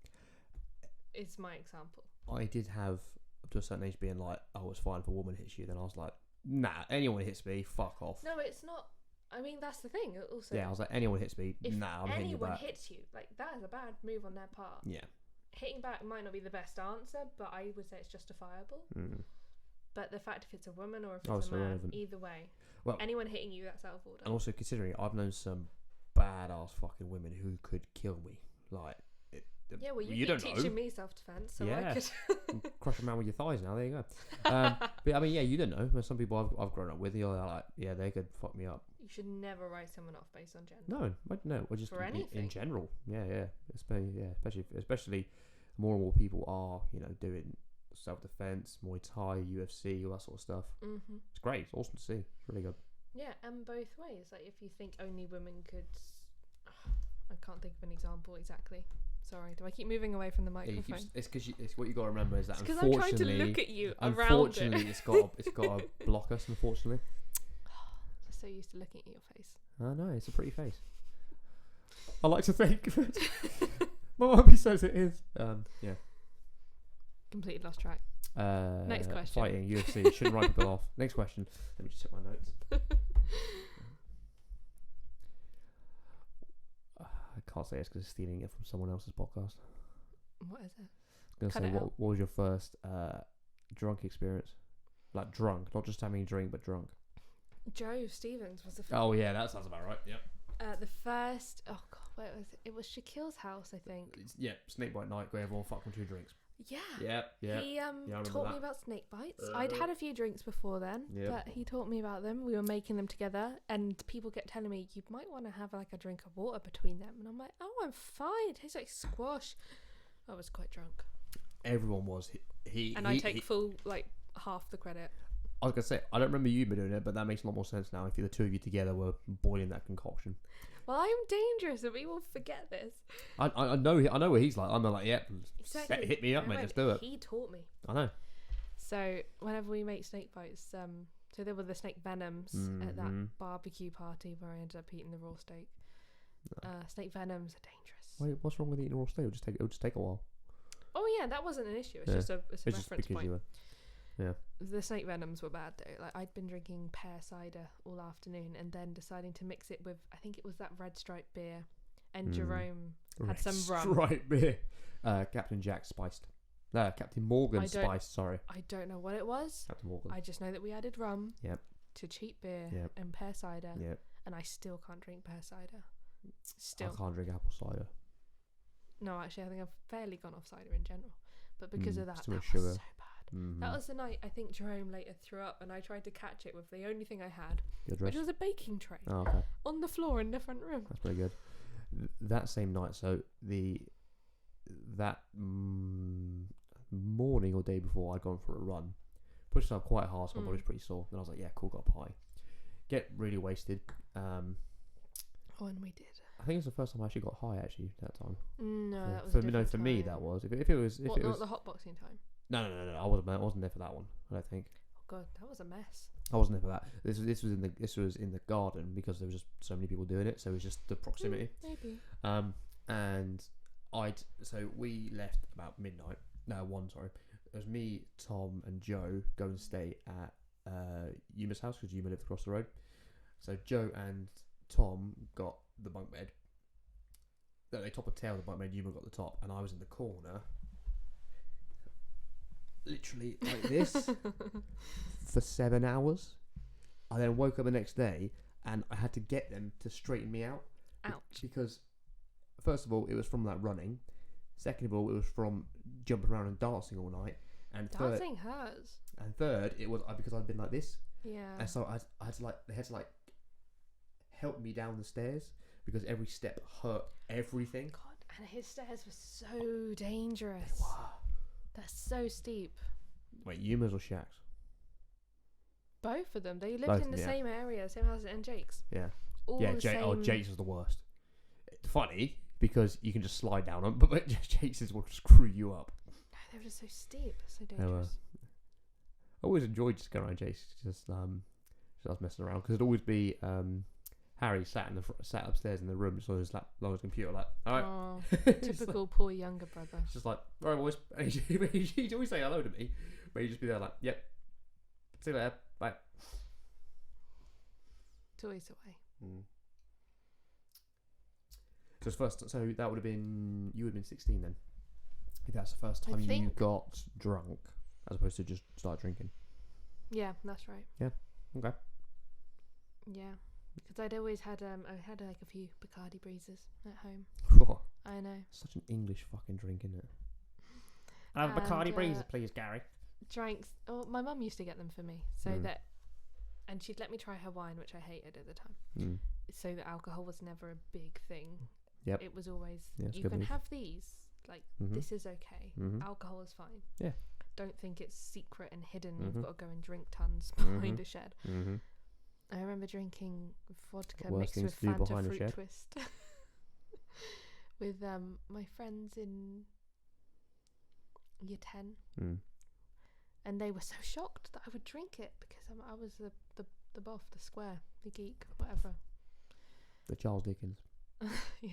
It's my example. I did have, up to a certain age, being like, oh, it's fine if a woman hits you. Then I was like, nah, anyone hits me, fuck off. No, it's not. I mean, that's the thing. Also, Yeah, I was like, anyone hits me, if nah, I'm hitting you anyone back. hits you, like that is a bad move on their part. Yeah. Hitting back might not be the best answer, but I would say it's justifiable. But the fact if it's a woman or if it's a man, relevant. Either way, well, anyone hitting you, that's out of order. And also considering I've known some badass fucking women who could kill me, like. Yeah, well, you keep teaching me self-defense, so I could crush a man with your thighs now. There you go. But I mean, yeah, you don't know. There's some people I've grown up with. You're like, yeah, they could fuck me up. You should never write someone off based on gender. No, or just for anything in general. Yeah, especially more and more people are, doing self-defense, Muay Thai, UFC, all that sort of stuff. Mm-hmm. It's great. It's awesome to see. It's really good. Yeah, and both ways. Like if you think only women could, I can't think of an example exactly. Sorry, do I keep moving away from the microphone? It's because it's what you got to remember is that because I'm trying to look at you around it. Unfortunately, it's got to block us. Unfortunately, I'm so used to looking at your face. I know it's a pretty face. I like to think. My mummy says it is. Yeah. Completely lost track. Next question. Fighting UFC shouldn't write people off. Next question. Let me just check my notes. I can't say it's because it's stealing it from someone else's podcast. What is it? I was going to say, what was your first drunk experience? Like drunk, not just having a drink, but drunk. Joe Stevens was the first. Oh yeah, that sounds about right. Yep. The first. Oh god, where was it? It was Shaquille's house, I think. Snake bite night. Go everyone fuck with 2 drinks. Yeah. Yeah. He taught me about snake bites. I'd had a few drinks before then, but he taught me about them. We were making them together, and people kept telling me you might want to have like a drink of water between them, and I'm like, oh, I'm fine. It tastes like squash. I was quite drunk. Everyone was. I take full like half the credit. I was gonna say I don't remember you doing it, but that makes a lot more sense now. If the 2 of you together were boiling that concoction. Well, I'm dangerous, and we will forget this. I know what he's like. I'm like, yeah, exactly. Hit me up, mate. Let's do it. He taught me. I know. So whenever we make snake bites, so there were the snake venoms at that barbecue party where I ended up eating the raw steak. No. Snake venoms are dangerous. Wait, what's wrong with eating raw steak? It'll just take a while. Oh yeah, that wasn't an issue. It's just a reference point. Yeah. The snake venoms were bad though. Like I'd been drinking pear cider all afternoon and then deciding to mix it with, I think it was that Red Stripe beer, and Jerome had some rum. Red Stripe beer. Captain Jack spiced. No, Captain Morgan spiced. Sorry. I don't know what it was. Captain Morgan. I just know that we added rum. Yep. To cheap beer. Yep. And pear cider. Yep. And I still can't drink pear cider. Still. I can't drink apple cider. No, actually, I think I've fairly gone off cider in general. But because of that was sugar. so bad. Mm-hmm. That was the night I think Jerome later threw up, and I tried to catch it with the only thing I had, which was a baking tray on the floor in the front room. That's pretty good. That same night, so that morning or day before, I'd gone for a run, pushed myself quite hard, so my body was pretty sore. Then I was like, yeah, cool, got a pie, get really wasted. And we did. I think it's the first time I actually got high that time. No, that was for me that was. If it was not the hotboxing time. No. I wasn't there for that one. I don't think. Oh god, that was a mess. I wasn't there for that. This was in the garden because there was just so many people doing it. So it was just the proximity. Maybe. And so we left about midnight. No, 1. Sorry. It was me, Tom, and Joe go and stay at Yuma's house because Yuma lived across the road. So Joe and Tom got the bunk bed. They top and tail the bunk bed. Yuma got the top, and I was in the corner, literally like this, for 7 hours. I then woke up the next day, and I had to get them to straighten me out. Ouch! Because first of all, it was from that running. Second of all, it was from jumping around and dancing all night. And dancing hurts. And third, it was because I'd been like this. Yeah. And so I had to they had to help me down the stairs because every step hurt everything. God, and his stairs were so dangerous. They were. They're so steep. Wait, Yuma's or Shaq's? Both of them. They lived in the same area, same house, and Jake's. Yeah. All the same. Oh, Jake's was the worst. It's funny because you can just slide down them, but Jake's will screw you up. No, they were just so steep, so dangerous. I always enjoyed just going around Jake's, just I was messing around because it'd always be Harry sat upstairs in the room, so his computer, like, all right. Oh, typical poor younger brother. It's just like, all right, boys. He'd always say hello to me, but he'd just be there like, yep, see you later, Bye. It's always the way. So that would have been, you would have been 16 then. If that's the first time you got drunk, as opposed to just start drinking. Yeah, that's right. Yeah. Okay. Yeah, because I'd always had I had like a few Bacardi breezes at home. I know. Such an English fucking drink, isn't it? I'll have a Bacardi breezer, please, Gary. Drinks. Oh, my mum used to get them for me, so that, and she'd let me try her wine, which I hated at the time. So that alcohol was never a big thing. Yep. It was always you can have these. Like this is okay. Alcohol is fine. Yeah. Don't think it's secret and hidden. You've got to go and drink tons behind a shed. I remember drinking vodka mixed with Fanta Fruit Twist with my friends in year 10, and they were so shocked that I would drink it because I was the buff, the square, the geek, whatever. The Charles Dickens. Yeah.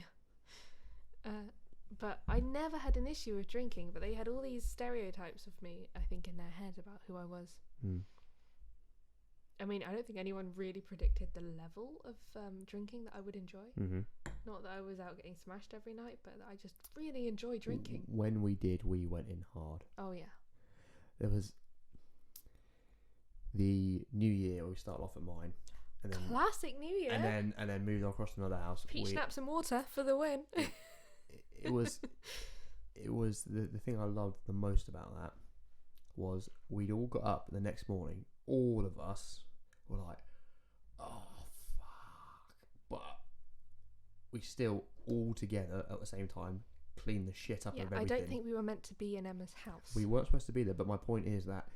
But I never had an issue with drinking, but they had all these stereotypes of me, I think, in their head about who I was. I mean, I don't think anyone really predicted the level of drinking that I would enjoy. Not that I was out getting smashed every night, but I just really enjoy drinking. When we did, we went in hard. Oh, yeah. There was the New Year, we started off at mine. And then, classic New Year. And then moved on across to another house. Peach snaps and water for the win. It was the thing I loved the most about that was we'd all got up the next morning. All of us were like, oh fuck, but we still all together at the same time cleaned the shit up of everything. I don't think we were meant to be in Emma's house. We weren't supposed to be there, but my point is that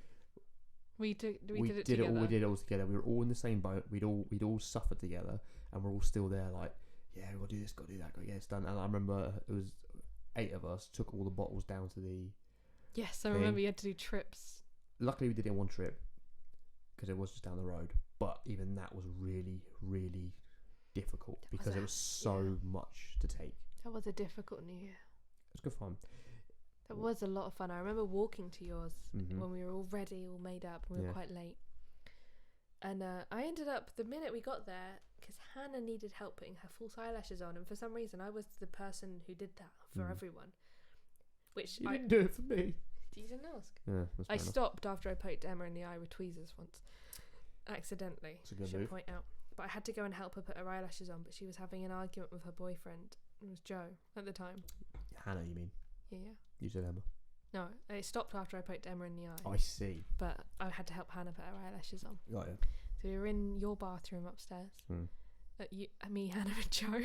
we did it together. We did it all together. We were all in the same boat. We'd all suffered together, and we're all still there like, yeah, we'll do this, got to do that, got to get it done. And I remember it was 8 of us took all the bottles down to the Yes, I remember you had to do trips. Luckily we did it in one trip because it was just down the road, but even that was really, really difficult because it was so much to take. That was a difficult New Year. It was good fun. That was a lot of fun. I remember walking to yours when we were all ready, all made up, and we were quite late. And I ended up, the minute we got there, because Hannah needed help putting her false eyelashes on, and for some reason I was the person who did that for everyone. Which you didn't do it for me. You didn't ask. Yeah, I stopped after I poked Emma in the eye with tweezers once, accidentally. That's a good should move. Point out. But I had to go and help her put her eyelashes on. But she was having an argument with her boyfriend. It was Joe at the time. Hannah, you mean? Yeah. You said Emma. No, it stopped after I poked Emma in the eye. I see. But I had to help Hannah put her eyelashes on. Got it. So we were in your bathroom upstairs. Me, Hannah, and Joe.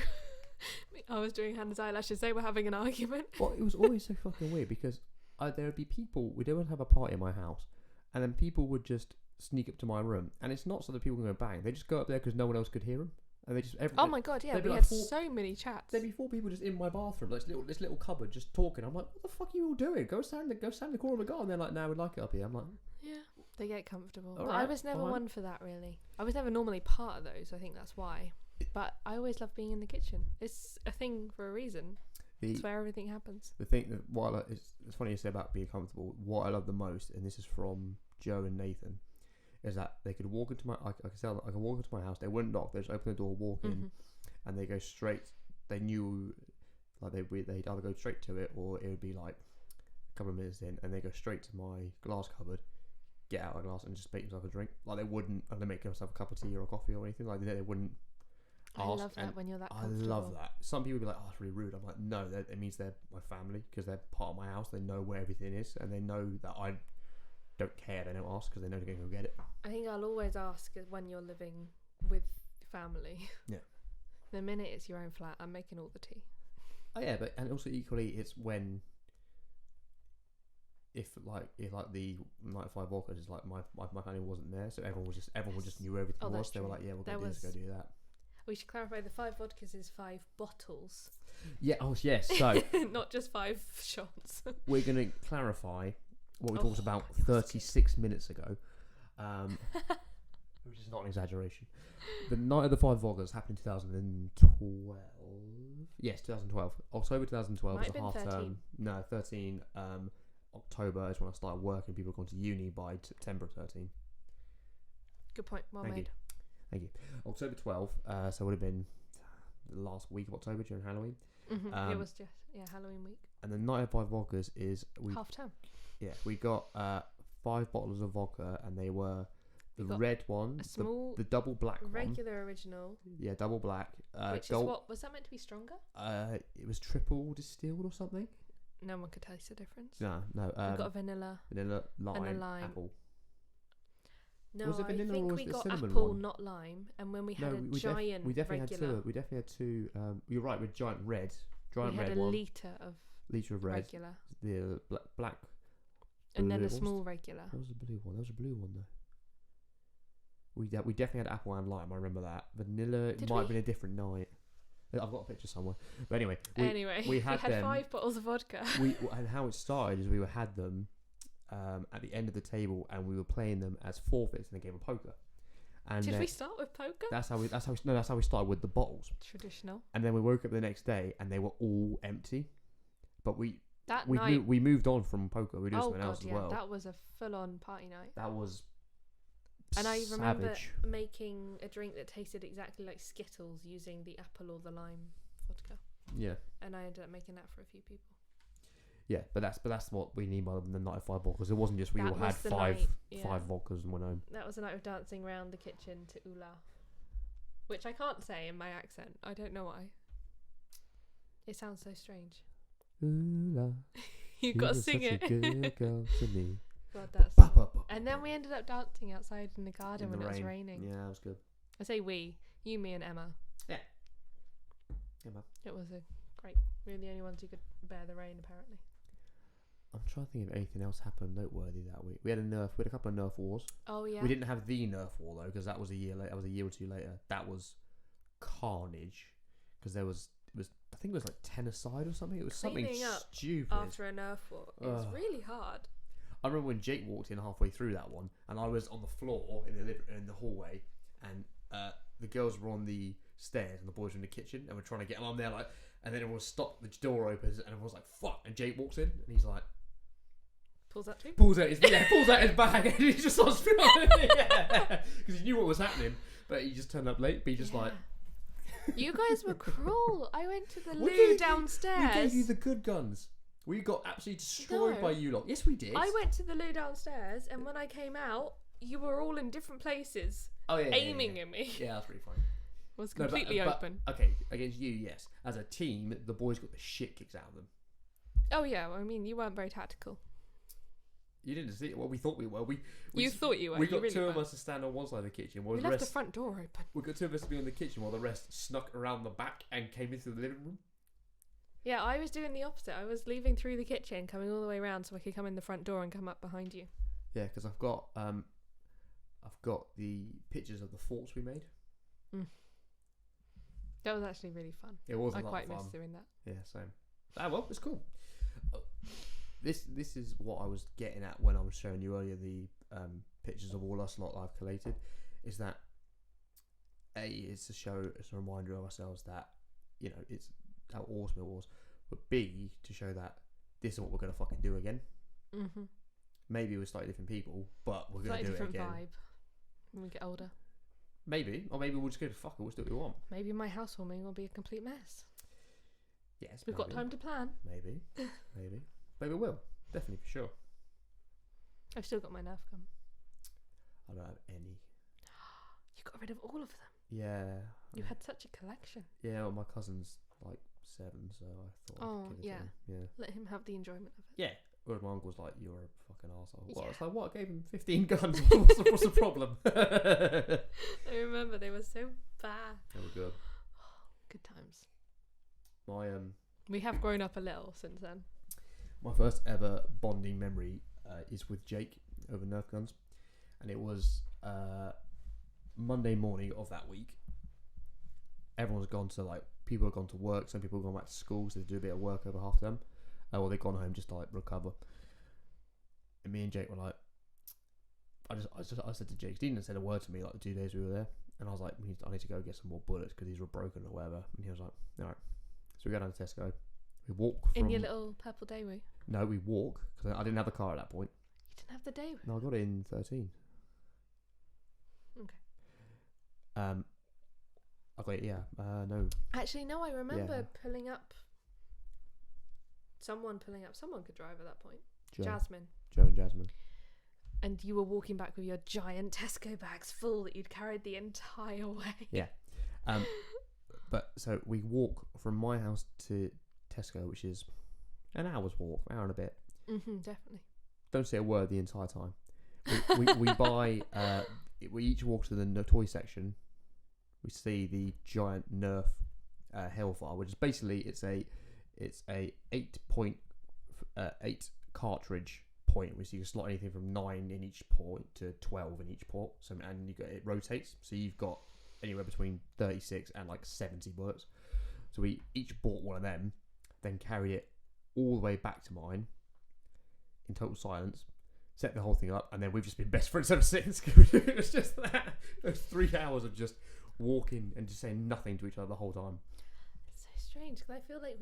I was doing Hannah's eyelashes. They were having an argument. Well, it was always so fucking weird because there would be people. We don't have a party in my house, and then people would just sneak up to my room, and it's not so that people can go bang. They just go up there because no one else could hear them, and they just. Oh my god! Yeah, we had so many chats. There'd be 4 people just in my bathroom, like this little cupboard, just talking. I'm like, what the fuck are you all doing? Go stand in the corner of the garden. And they're like, no, we'd like it up here. I'm like, yeah, they get comfortable. All but right, I was never one for that really. I was never normally part of those. I think that's why. But I always love being in the kitchen. It's a thing for a reason. It's where everything happens. The thing that it's funny you say about being comfortable. What I love the most, and this is from Joe and Nathan, is that they could walk into I could walk into my house. They wouldn't knock. They just open the door, walk in, and they go straight. They knew, like they'd either go straight to it or it would be like a couple of minutes in, and they go straight to my glass cupboard, get out a glass, and just make themselves a drink. Like they wouldn't, they make themselves a cup of tea or a coffee or anything. Like they wouldn't. I love that when you're that comfortable. I love that. Some people be like, oh, that's really rude. I'm like, no, it means they're my family because they're part of my house. They know where everything is and they know that I don't care. They don't ask because they know they're going to go get it. I think I'll always ask when you're living with family. Yeah. The minute it's your own flat, I'm making all the tea. Oh yeah, and also equally, it's when if the 95 Walkers is like my family wasn't there, so everyone just knew everything was. They were like, yeah, we'll go do that. We should clarify the 5 vodkas is 5 bottles. Yeah. Oh yes. So not just 5 shots. We're going to clarify what we talked about 36 minutes ago, which is not an exaggeration. The night of the 5 vodkas happened in 2012. Yes, 2012. October 2012 was a half 13. term. No, 13. October is when I started working. People had gone to uni by September 13. Good point. Well Thank made. Thank you. October 12th, so it would have been the last week of October during Halloween. It was just Halloween week. And the night of 5 vodkas is half term. Yeah, we got 5 bottles of vodka, and they were the red one, a small the double black regular original. Yeah, double black. Which is what was that meant to be stronger? It was triple distilled or something. No one could taste the difference. No. We got a vanilla, lime, and a lime. Apple. No, was it vanilla I think or was we it got cinnamon apple, one? not lime. And when we had we definitely regular, had two. You're right, with giant red we had red a one. liter of red. regular. The black. And then a small regular. That was a blue one. Though. We definitely had apple and lime. I remember that. Vanilla might have been a different night. I've got a picture somewhere. But anyway, we had them, 5 bottles of vodka. And how it started is we had them at the end of the table, and we were playing them as forfeits in a game of poker. And Did we start with poker? That's how we started with the bottles. Traditional. And then we woke up the next day, and they were all empty. But we night we moved on from poker. We did something else as well. That was a full-on party night. That was. And I savage. remember making a drink that tasted exactly like Skittles using the apple or the lime vodka. Yeah. And I ended up making that for a few people. Yeah, but that's what we need by the night of 5 vodkas. It wasn't just we all had 5 vodkas and went home. That was a night of dancing around the kitchen to Ula, which I can't say in my accent. I don't know why. It sounds so strange. Ula, You've got to sing it. Good girl to me. God, that's. And then we ended up dancing outside in the garden when it was raining. Yeah, that was good. I say we, you, me, and Emma. Yeah. Emma. It was a great. We were the only ones who could bear the rain, apparently. I'm trying to think if anything else happened noteworthy that week. We had a couple of Nerf wars. Oh yeah. We didn't have the Nerf war though, because that was a year later. That was a year or two later. That was carnage, because I think it was like 10 aside or something. It was Cleaning something up stupid. after a Nerf war. It was really hard. I remember when Jake walked in halfway through that one, and I was on the floor in the hallway, and the girls were on the stairs and the boys were in the kitchen, and we're trying to get them on there, and then everyone stopped, the door opens, and everyone's like, "Fuck!" And Jake walks in, and he's like, pulls out his bag, and he just starts filming, because he knew what was happening, but he just turned up late. But he just like, you guys were cruel. I went to the loo downstairs. We gave you the good guns. We got absolutely destroyed by you lot. Yes, we did. I went to the loo downstairs, and when I came out, you were all in different places, aiming at me. Yeah, that's pretty funny. Was completely open. Okay, against you, yes. As a team, the boys got the shit kicked out of them. Oh yeah, I mean, you weren't very tactical. You didn't see it. Well, we thought we were. You thought you were. We got two of us to stand on one side of the kitchen. We left the front door open. We got two of us to be on the kitchen while the rest snuck around the back and came into the living room. Yeah, I was doing the opposite. I was leaving through the kitchen, coming all the way around so I could come in the front door and come up behind you. Yeah, because I've got the pictures of the forts we made. That was actually really fun. It was. I quite missed doing that. Yeah, same. Well, it's cool. This is what I was getting at when I was showing you earlier the pictures of all us lot I've collated. Is that it's a reminder of ourselves that it's how awesome it was, but B, to show that this is what we're gonna fucking do again. Mm-hmm. Maybe we're slightly different people, but we're gonna do it again. Different vibe when we get older. Maybe, or maybe we'll just go to fuck it. We'll do what we want. Maybe my housewarming will be a complete mess. Yes, we've got time to plan. Maybe, but we will definitely for sure. I've still got my Nerf gun. I don't have any. You got rid of all of them. Yeah. You had such a collection. Yeah, well, my cousin's like 7, so I thought. Oh, I'd give it to him. Yeah. Let him have the enjoyment of it. Yeah. Whereas my uncle's like, "You're a fucking arsehole." Well, Yeah. it's like, what? I gave him 15 guns. What's the problem? I remember they were so bad. They were good. Good times. My We have grown up a little since then. My first ever bonding memory is with Jake over Nerf guns, and it was Monday morning of that week. Everyone's gone to people have gone to work. Some people have gone back to school, so they do a bit of work over half term. Well, they've gone home just to recover. And me and Jake were like, I said to Jake, he didn't say a word to me the 2 days we were there, and I was like, I need to go get some more bullets because these were broken or whatever. And he was like, all right. So we go down to Tesco. We walk in your little purple Daewoo. No, we walk because I didn't have a car at that point. You didn't have the Daewoo. No, I got it in 13. Okay. Okay, no. Actually, no, I remember pulling up. Someone could drive at that point. Joe Jasmine. and Jasmine. And you were walking back with your giant Tesco bags full that you'd carried the entire way. Yeah. But so we walk from my house to Tesco, which is an hour's walk, hour and a bit. Definitely. Don't say a word the entire time. We buy. We each walk to the toy section. We see the giant Nerf Hellfire, which is basically it's a 8 cartridge point, which you can slot anything from 9 in each port to 12 in each port. So and it rotates, so you've got anywhere between 36 and like 70 bullets. So we each bought one of them, then carried it all the way back to mine in total silence, set the whole thing up, and then we've just been best friends ever since. It was just that. It was 3 hours of just walking and just saying nothing to each other the whole time. It's so strange because I feel like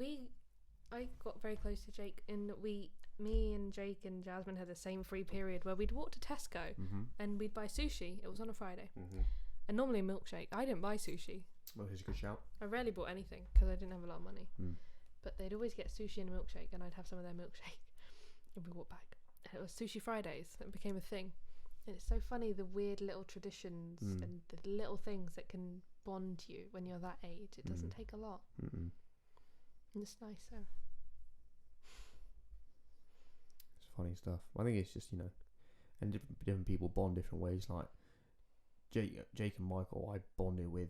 I got very close to Jake in that me and Jake and Jasmine had the same free period where we'd walk to Tesco and we'd buy sushi. It was on a Friday. And normally a milkshake. I didn't buy sushi. Well, here's a good shout. I rarely bought anything because I didn't have a lot of money. But they'd always get sushi and a milkshake, and I'd have some of their milkshake. And we walked back. And it was Sushi Fridays. It became a thing. And it's so funny, the weird little traditions and the little things that can bond you when you're that age. It doesn't take a lot. And it's nice, so. It's funny stuff. I think it's just, and different people bond different ways. Like, Jake and Michael, I bonded with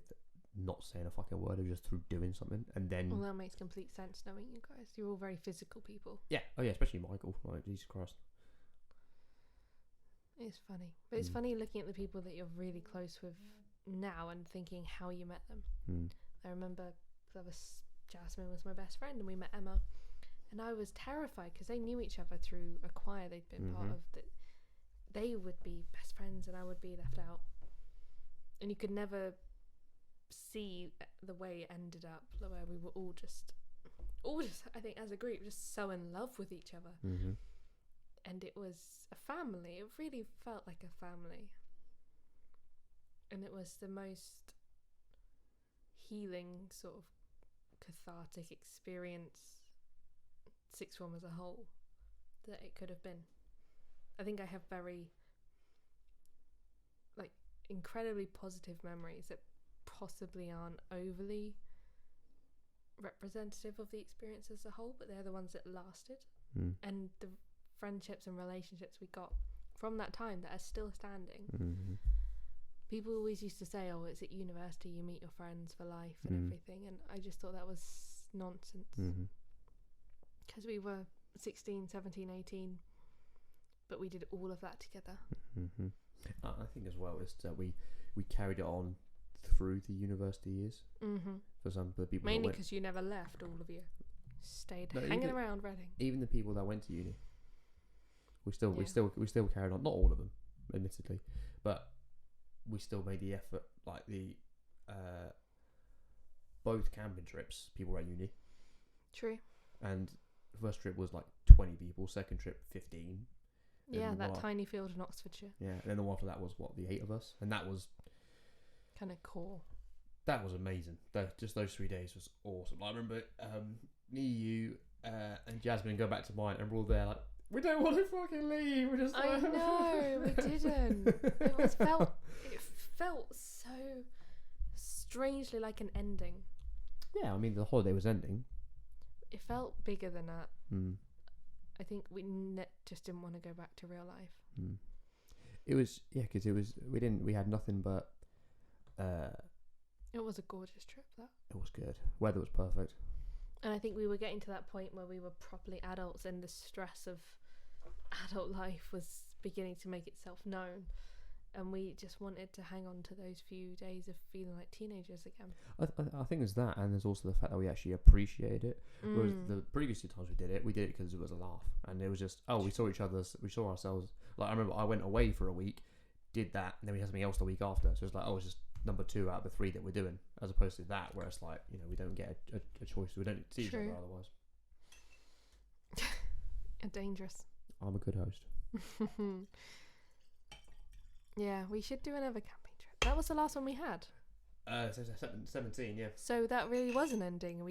not saying a fucking word, just through doing something, and then. Well, that makes complete sense knowing you guys. You're all very physical people. Yeah. Oh yeah, especially Michael. Like, Jesus Christ. It's funny, but it's funny looking at the people that you're really close with now and thinking how you met them. I remember Jasmine was my best friend, and we met Emma, and I was terrified because they knew each other through a choir they'd been part of. That they would be best friends and I would be left out, and you could never see the way it ended up, where we were all just I think as a group just so in love with each other. And it was a family. It really felt like a family, and it was the most healing, sort of cathartic experience, sixth form as a whole, that it could have been. I think I have very incredibly positive memories that possibly aren't overly representative of the experience as a whole, but they're the ones that lasted. And the friendships and relationships we got from that time that are still standing. People always used to say, oh, it's at university you meet your friends for life and everything, and I just thought that was nonsense, because we were 16, 17, 18, but we did all of that together. I think as well is that we carried it on through the university years. For some of the people, mainly because you never left. All of you stayed hanging around Reading. Even the people that went to uni, we still carried on. Not all of them, admittedly, but we still made the effort. Like the both camping trips, people were at uni. True. And the first trip was like 20 people. Second trip, 15. Yeah, that tiny field in Oxfordshire. Yeah, and then the one after that was the 8 of us, and that was kind of cool. That was amazing. Just those 3 days was awesome. I remember me, you, and Jasmine go back to mine, and we're all there like, we don't want to fucking leave. We're just like, I know, we didn't. It felt so strangely like an ending. Yeah, I mean the holiday was ending. It felt bigger than that. I think we just didn't want to go back to real life. It was, because we had nothing but. It was a gorgeous trip, that. It was good. Weather was perfect. And I think we were getting to that point where we were properly adults, and the stress of adult life was beginning to make itself known. And we just wanted to hang on to those few days of feeling like teenagers again. I think there's that, and there's also the fact that we actually appreciated it. Whereas the previous 2 times we did it because it was a laugh, and it was just, we saw ourselves. Like I remember I went away for a week, did that, and then we had something else the week after. So it's like, it's just number 2 out of the 3 that we're doing, as opposed to that where it's like, we don't get a choice. We don't see each other otherwise. Dangerous. I'm a good host. Yeah, we should do another camping trip. That was the last one we had. So 17, yeah. So that really was an ending.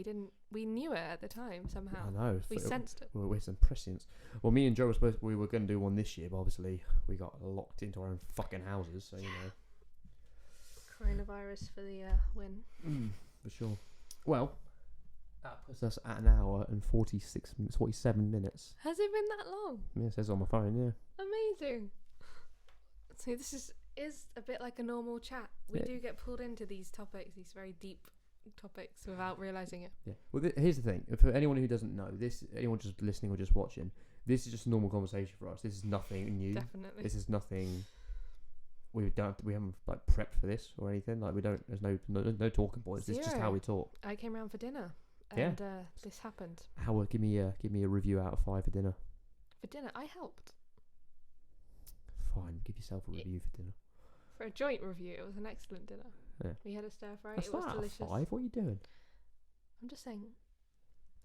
We knew it at the time somehow. I know. We sensed it. We're some prescience. Well, me and Joe we were going to do one this year, but obviously we got locked into our own fucking houses, so you know. Coronavirus for the win. For sure. Well, that puts us at an hour and 47 minutes. Has it been that long? Yeah, it says on my phone, yeah. Amazing. So this is a bit like a normal chat. We do get pulled into these topics, these very deep topics, without realising it. Yeah. Well, here's the thing. For anyone who doesn't know, anyone just listening or just watching, this is just a normal conversation for us. This is nothing new. Definitely. This is nothing... We haven't like prepped for this or anything. Like there's no talking points. This is just how we talk. I came round for dinner, and this happened. How give me a review out of 5 for dinner. For dinner, I helped. Fine, give yourself a review for dinner. For a joint review, it was an excellent dinner. Yeah. We had a stir fry. That's it was not delicious. 5. What are you doing? I'm just saying,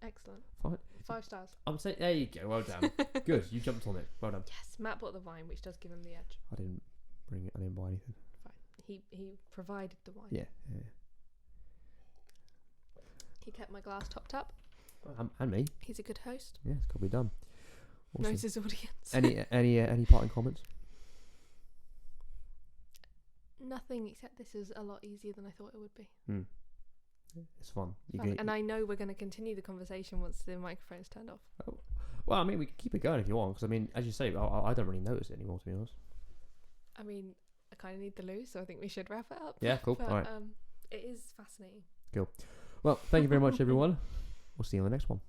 excellent. Fine. 5 stars. I'm saying there you go. Well done. Good. You jumped on it. Well done. Yes, Matt bought the wine, which does give him the edge. I didn't bring it. I didn't buy anything. Fine. He provided the wine. Yeah. He kept my glass topped up. And me. He's a good host. Yeah, it's got to be done. Awesome. Knows his audience. Any parting comments? Nothing, except this is a lot easier than I thought it would be. It's fun. And I know we're going to continue the conversation once the microphone's turned off. Oh. Well, I mean, we can keep it going if you want, because I mean, as you say, I don't really notice it anymore, to be honest. I mean, I kind of need the loo, so I think we should wrap it up. Yeah, cool. But, all right. It is fascinating. Cool. Well, thank you very much, everyone. We'll see you on the next one.